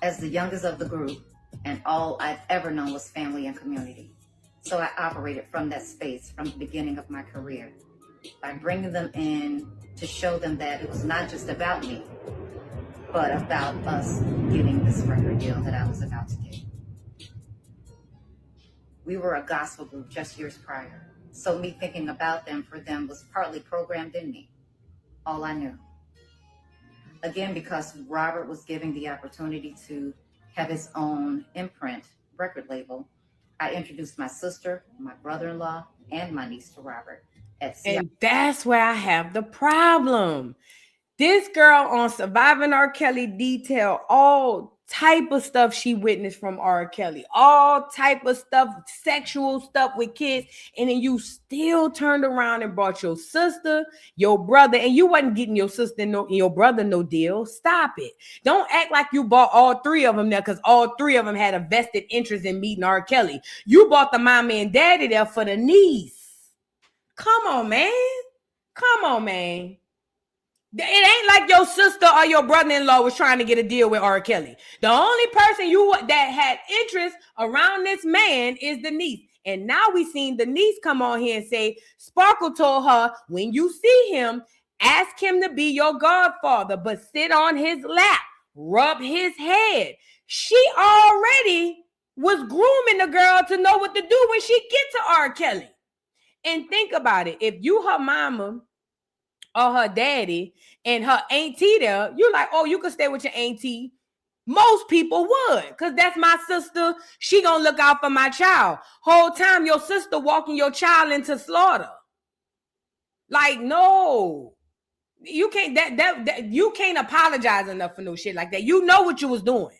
As the youngest of the group, and all I've ever known was family and community. So I operated from that space from the beginning of my career by bringing them in to show them that it was not just about me, but about us getting this record deal that I was about to get. We were a gospel group just years prior, so me thinking about them for them was partly programmed in me, all I knew. Again, because Robert was giving the opportunity to have his own imprint record label, I introduced my sister, my brother-in-law, and my niece to Robert. And that's where I have the problem. This girl on Surviving R. Kelly detailed all type of stuff she witnessed from R. Kelly, all type of stuff, sexual stuff with kids, and then you still turned around and brought your sister, your brother, and you wasn't getting your sister and your brother no deal. Stop it. Don't act like you bought all three of them there because all three of them had a vested interest in meeting R. Kelly. You bought the mama and daddy there for the niece. Come on, man. Come on, man. It ain't like your sister or your brother-in-law was trying to get a deal with R. Kelly. The only person that had interest around this man is the niece. And now we seen the niece come on here and say, Sparkle told her, when you see him, ask him to be your godfather, but sit on his lap, rub his head. She already was grooming the girl to know what to do when she get to R. Kelly. And think about it. If you her mama or her daddy and her auntie there, you're like, oh, you can stay with your auntie. Most people would, because that's my sister. She gonna look out for my child. Whole time your sister walking your child into slaughter. Like, no. You can't that you can't apologize enough for no shit like that. You know what you was doing.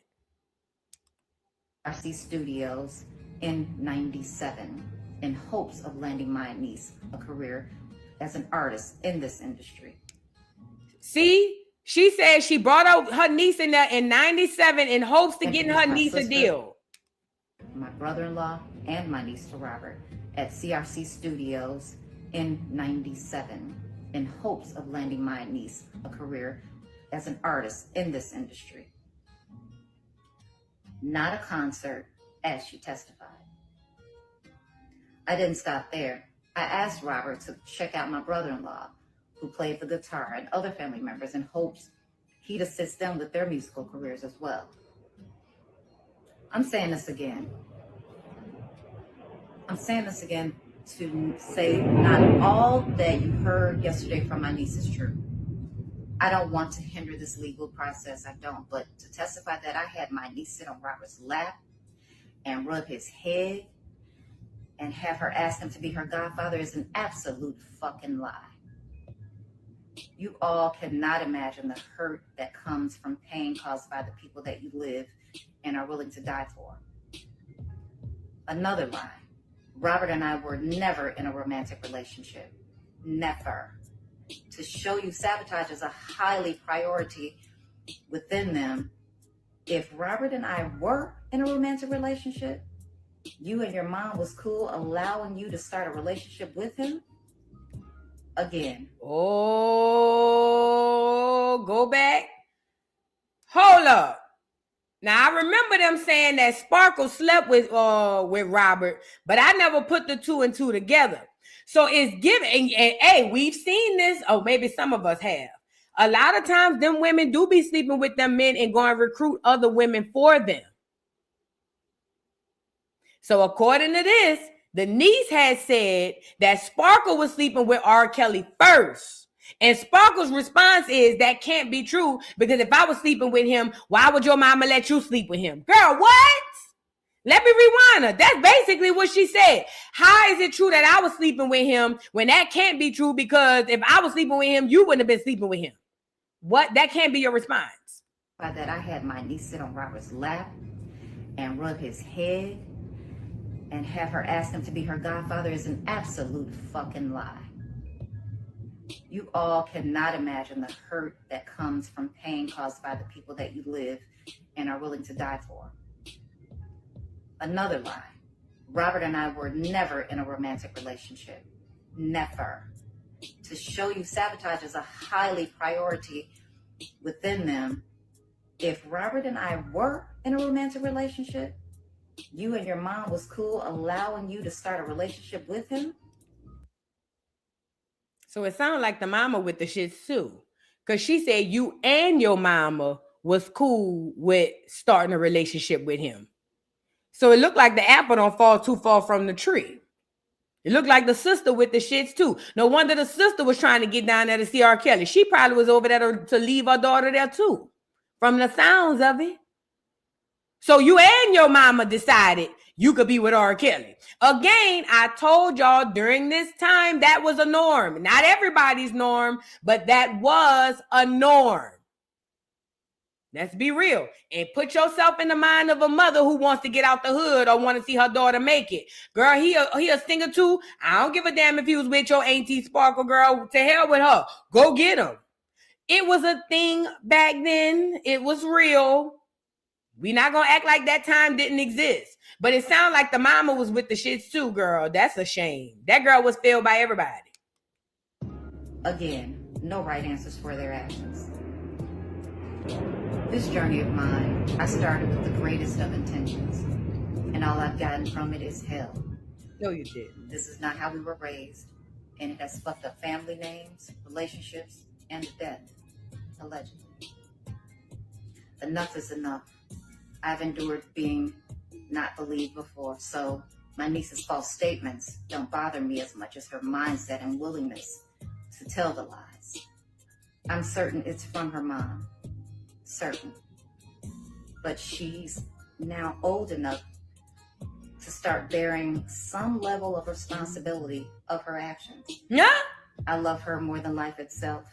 RC Studios in 97 in hopes of landing my niece a career as an artist in this industry. See, she said she brought out her niece in there in 97 in hopes to getting her niece a deal. My brother-in-law and my niece to Robert at CRC Studios in 97 in hopes of landing my niece a career as an artist in this industry. Not a concert, as she testified. I didn't stop there. I asked Robert to check out my brother-in-law, who played the guitar, and other family members in hopes he'd assist them with their musical careers as well. I'm saying this again. I'm saying this again to say not all that you heard yesterday from my niece is true. I don't want to hinder this legal process, I don't, but to testify that I had my niece sit on Robert's lap and rub his head and have her ask him to be her godfather is an absolute fucking lie. You all cannot imagine the hurt that comes from pain caused by the people that you live and are willing to die for. Another lie. Robert and I were never in a romantic relationship. Never. To show you sabotage is a highly priority within them. If Robert and I were in a romantic relationship, you and your mom was cool allowing you to start a relationship with him? Again. Oh, go back. Hold up. Now, I remember them saying that Sparkle slept with Robert, but I never put the two and two together. So it's given, and hey, we've seen this, or maybe some of us have. A lot of times, them women do be sleeping with them men and going to recruit other women for them. So according to this, the niece had said that Sparkle was sleeping with R. Kelly first. And Sparkle's response is that can't be true because if I was sleeping with him, why would your mama let you sleep with him? Girl, what? Let me rewind her. That's basically what she said. How is it true that I was sleeping with him when that can't be true because if I was sleeping with him, you wouldn't have been sleeping with him? What? That can't be your response. By that, I had my niece sit on Robert's lap and rub his head and have her ask him to be her godfather is an absolute fucking lie. You all cannot imagine the hurt that comes from pain caused by the people that you live and are willing to die for. Another lie. Robert and I were never in a romantic relationship. Never. To show you sabotage is a highly priority within them. If Robert and I were in a romantic relationship, You and your mom was cool allowing you to start a relationship with him? So it sounded like the mama with the shits too. Because she said you and your mama was cool with starting a relationship with him. So it looked like the apple don't fall too far from the tree. It looked like the sister with the shits too. No wonder the sister was trying to get down there to see R. Kelly. She probably was over there to leave her daughter there too. From the sounds of it. So you and your mama decided you could be with R. Kelly. Again, I told y'all during this time that was a norm. Not everybody's norm, but that was a norm. Let's be real. And put yourself in the mind of a mother who wants to get out the hood or want to see her daughter make it. Girl, he a singer too. I don't give a damn if he was with your Auntie Sparkle, girl. To hell with her. Go get him. It was a thing back then. It was real. We not gonna act like that time didn't exist. But it sounded like the mama was with the shits too, girl. That's a shame. That girl was failed by everybody. Again, no right answers for their actions. This journey of mine, I started with the greatest of intentions. And all I've gotten from it is hell. No, you didn't. This is not how we were raised. And it has fucked up family names, relationships, and death. Allegedly. Enough is enough. I've endured being not believed before, so my niece's false statements don't bother me as much as her mindset and willingness to tell the lies. I'm certain it's from her mom. Certain. But she's now old enough to start bearing some level of responsibility of her actions. Yeah. I love her more than life itself.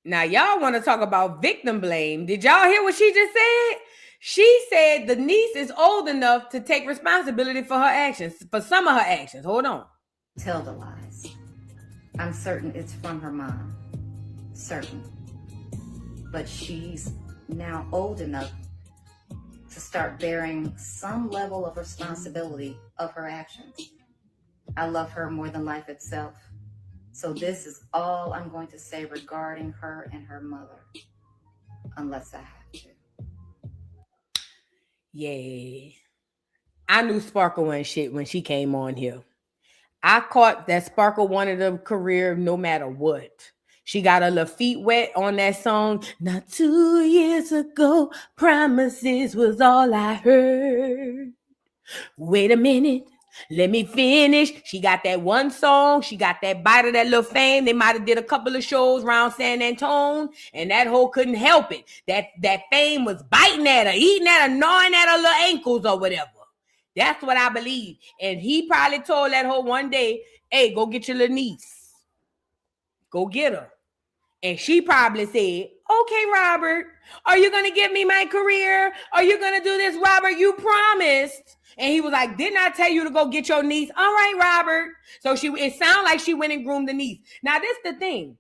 Now, y'all want to talk about victim blame. Did y'all hear what she just said? She said the niece is old enough to take responsibility for her actions, for some of her actions. Hold on. Tell the lies. I'm certain it's from her mom. Certain. But she's now old enough to start bearing some level of responsibility of her actions. I love her more than life itself. So this is all I'm going to say regarding her and her mother. Unless I have to. Yeah. I knew Sparkle wasn't shit when she came on here. I caught that Sparkle wanted a career no matter what. She got her little feet wet on that song. Not 2 years ago, promises was all I heard. Wait a minute. Let me finish. She got that one song. She got that bite of that little fame. They might have did a couple of shows around San Antonio, and that hoe couldn't help it. That fame was biting at her, eating at her, gnawing at her little ankles or whatever. That's what I believe. And he probably told that hoe one day, hey, go get your little niece. Go get her. And she probably said, okay, Robert, are you going to give me my career? Are you going to do this, Robert? You promised. And he was like, didn't I tell you to go get your niece? All right, Robert. So it sounded like she went and groomed the niece. Now, this the thing.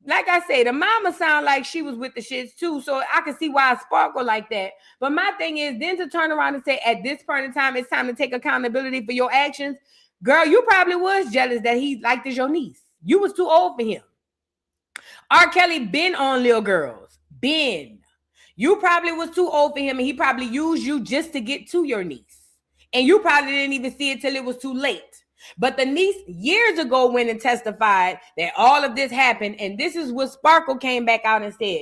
Like I said, the mama sounded like she was with the shits too. So I can see why I sparkle like that. But my thing is, then to turn around and say, at this point in time, it's time to take accountability for your actions. Girl, you probably was jealous that he liked your niece. You was too old for him. R. Kelly been on Lil Girls. Been. You probably was too old for him, and he probably used you just to get to your niece. And you probably didn't even see it till it was too late. But the niece years ago went and testified that all of this happened. And this is what Sparkle came back out and said.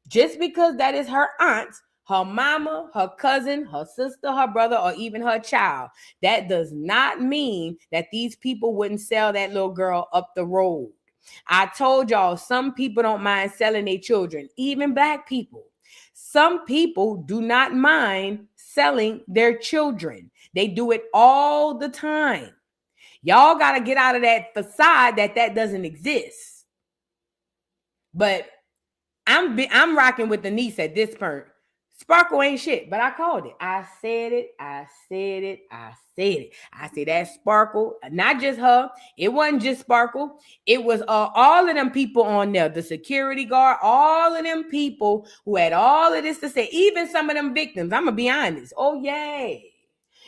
Just because that is her aunt, her mama, her cousin, her sister, her brother, or even her child, that does not mean that these people wouldn't sell that little girl up the road. I told y'all, some people don't mind selling their children, even Black people. Some people do not mind selling their children. They do it all the time. Y'all got to get out of that facade that doesn't exist. But I'm rocking with the niece at this point. Sparkle ain't shit, but I called it. I said it. I said that Sparkle, not just her. It wasn't just Sparkle. It was all of them people on there. The security guard, all of them people who had all of this to say. Even some of them victims. I'm going to be honest. Oh, yay.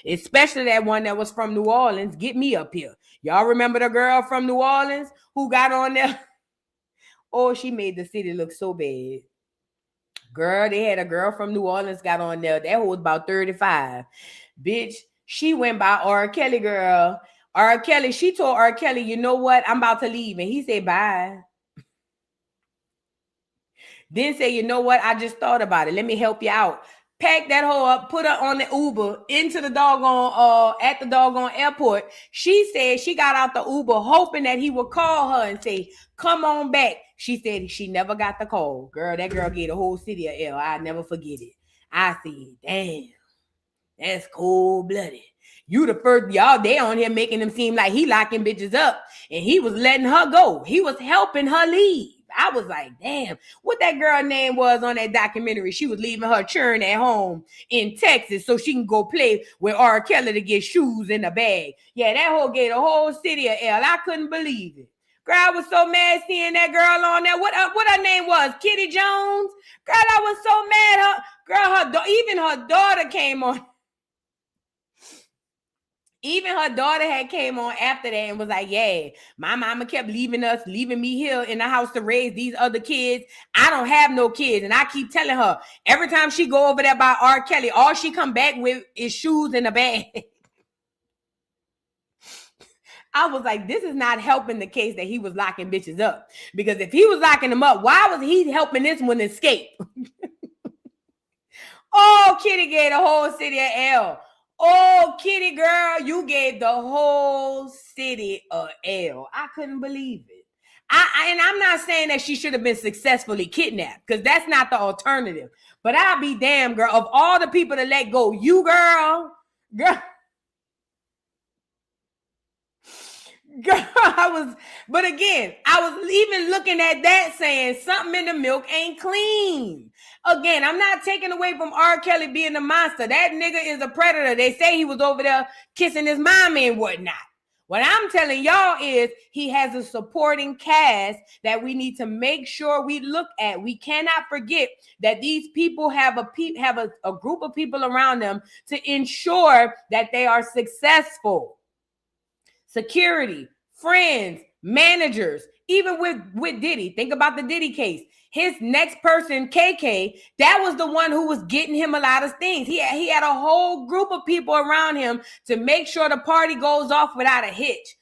Especially that one that was from New Orleans. Get me up here. Y'all remember the girl from New Orleans who got on there? Oh, she made the city look so bad. Girl, they had a girl from New Orleans got on there. That was about 35. Bitch, She went by R. Kelly, girl. R. Kelly, she told R. Kelly, you know what? I'm about to leave. And he said, bye. Then say, you know what? I just thought about it. Let me help you out. Pack that hoe up, put her on the Uber into the doggone, at the doggone airport. She said she got out the Uber hoping that he would call her and say, come on back. She said she never got the call. Girl, that girl gave the whole city a L. I'll never forget it. I said, damn, that's cold-blooded. You the first, y'all, they on here making them seem like he locking bitches up and he was letting her go. He was helping her leave. I was like, damn, what that girl name was on that documentary. She was leaving her churn at home in Texas so she can go play with R. Kelly to get shoes in the bag. Yeah, that whole gave the whole city a L. I couldn't believe it. Girl, I was so mad seeing that girl on there. What her name was? Kitty Jones? Girl, I was so mad. Even her daughter came on. Even her daughter had came on after that and was like, yeah, my mama kept leaving me here in the house to raise these other kids. I don't have no kids. And I keep telling her, every time she go over there by R. Kelly, all she come back with is shoes in a bag. I was like, this is not helping the case that he was locking bitches up. Because if he was locking them up, why was he helping this one escape? Oh, Kitty gave the whole city an L. Oh, Kitty girl, you gave the whole city a L. I couldn't believe it. And I'm not saying that she should have been successfully kidnapped, because that's not the alternative. But I'll be damn, girl. Of all the people to let go, you, girl. Girl, but again, I was even looking at that saying something in the milk ain't clean. Again, I'm not taking away from R. Kelly being a monster. That nigga is a predator. They say he was over there kissing his mommy and whatnot. What I'm telling y'all is he has a supporting cast that we need to make sure we look at. We cannot forget that these people have a group of people around them to ensure that they are successful. Security, friends, managers, even with Diddy. Think about the Diddy case. His next person, KK, that was the one who was getting him a lot of things. He had a whole group of people around him to make sure the party goes off without a hitch.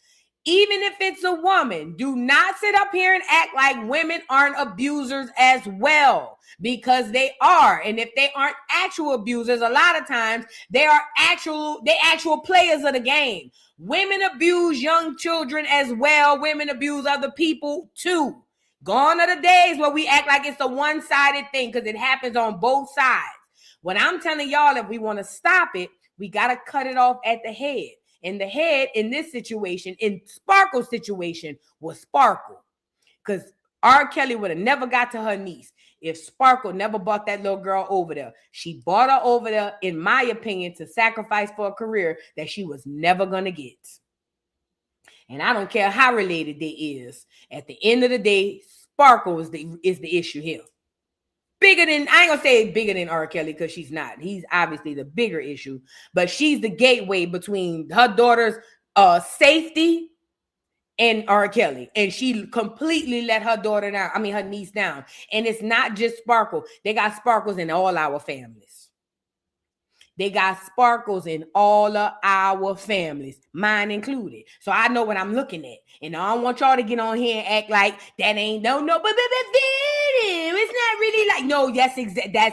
Even if it's a woman, do not sit up here and act like women aren't abusers as well, because they are. And if they aren't actual abusers, a lot of times they actual players of the game. Women abuse young children as well. Women abuse other people too. Gone are the days where we act like it's a one-sided thing, because it happens on both sides. What I'm telling y'all, if we want to stop it, we got to cut it off at the head. And the head in this situation, in Sparkle's situation, was Sparkle. Because R. Kelly would have never got to her niece if Sparkle never brought that little girl over there. She brought her over there, in my opinion, to sacrifice for a career that she was never going to get. And I don't care how related they is. At the end of the day, Sparkle is the issue here. I ain't gonna say bigger than R. Kelly, because she's not. He's obviously the bigger issue, but she's the gateway between her daughter's safety and R. Kelly. And she completely let her her niece down. And it's not just Sparkle. They got Sparkles in all our families. They got Sparkles in all of our families, mine included. So I know what I'm looking at. And I don't want y'all to get on here and act like that ain't but it's not really like, no, that's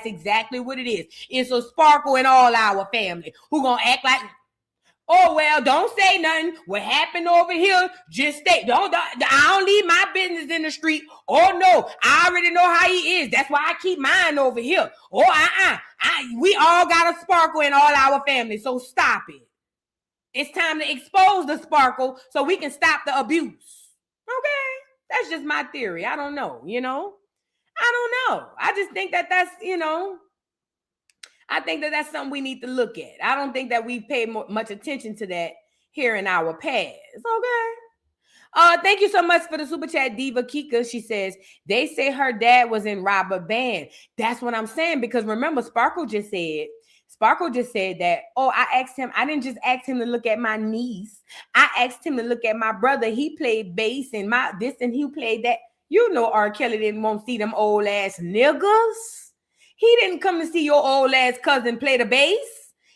exactly what it is. It's a Sparkle in all our family who gonna act like, oh, well, don't say nothing. What happened over here, just stay. I don't leave my business in the street. Oh, no, I already know how he is. That's why I keep mine over here. Oh, we all got a Sparkle in all our families, so stop it. It's time to expose the Sparkle so we can stop the abuse. Okay? That's just my theory. I don't know, I don't know. I just think that's, I think that's something we need to look at. I don't think that we pay much attention to that here in our past. Okay. Thank you so much for the super chat, Diva Kika. She says, they say her dad was in Robber Band. That's what I'm saying, because remember, Sparkle just said that, I didn't just ask him to look at my niece. I asked him to look at my brother. He played bass and and he played that. R. Kelly didn't want to see them old ass niggas. He didn't come to see your old ass cousin play the bass.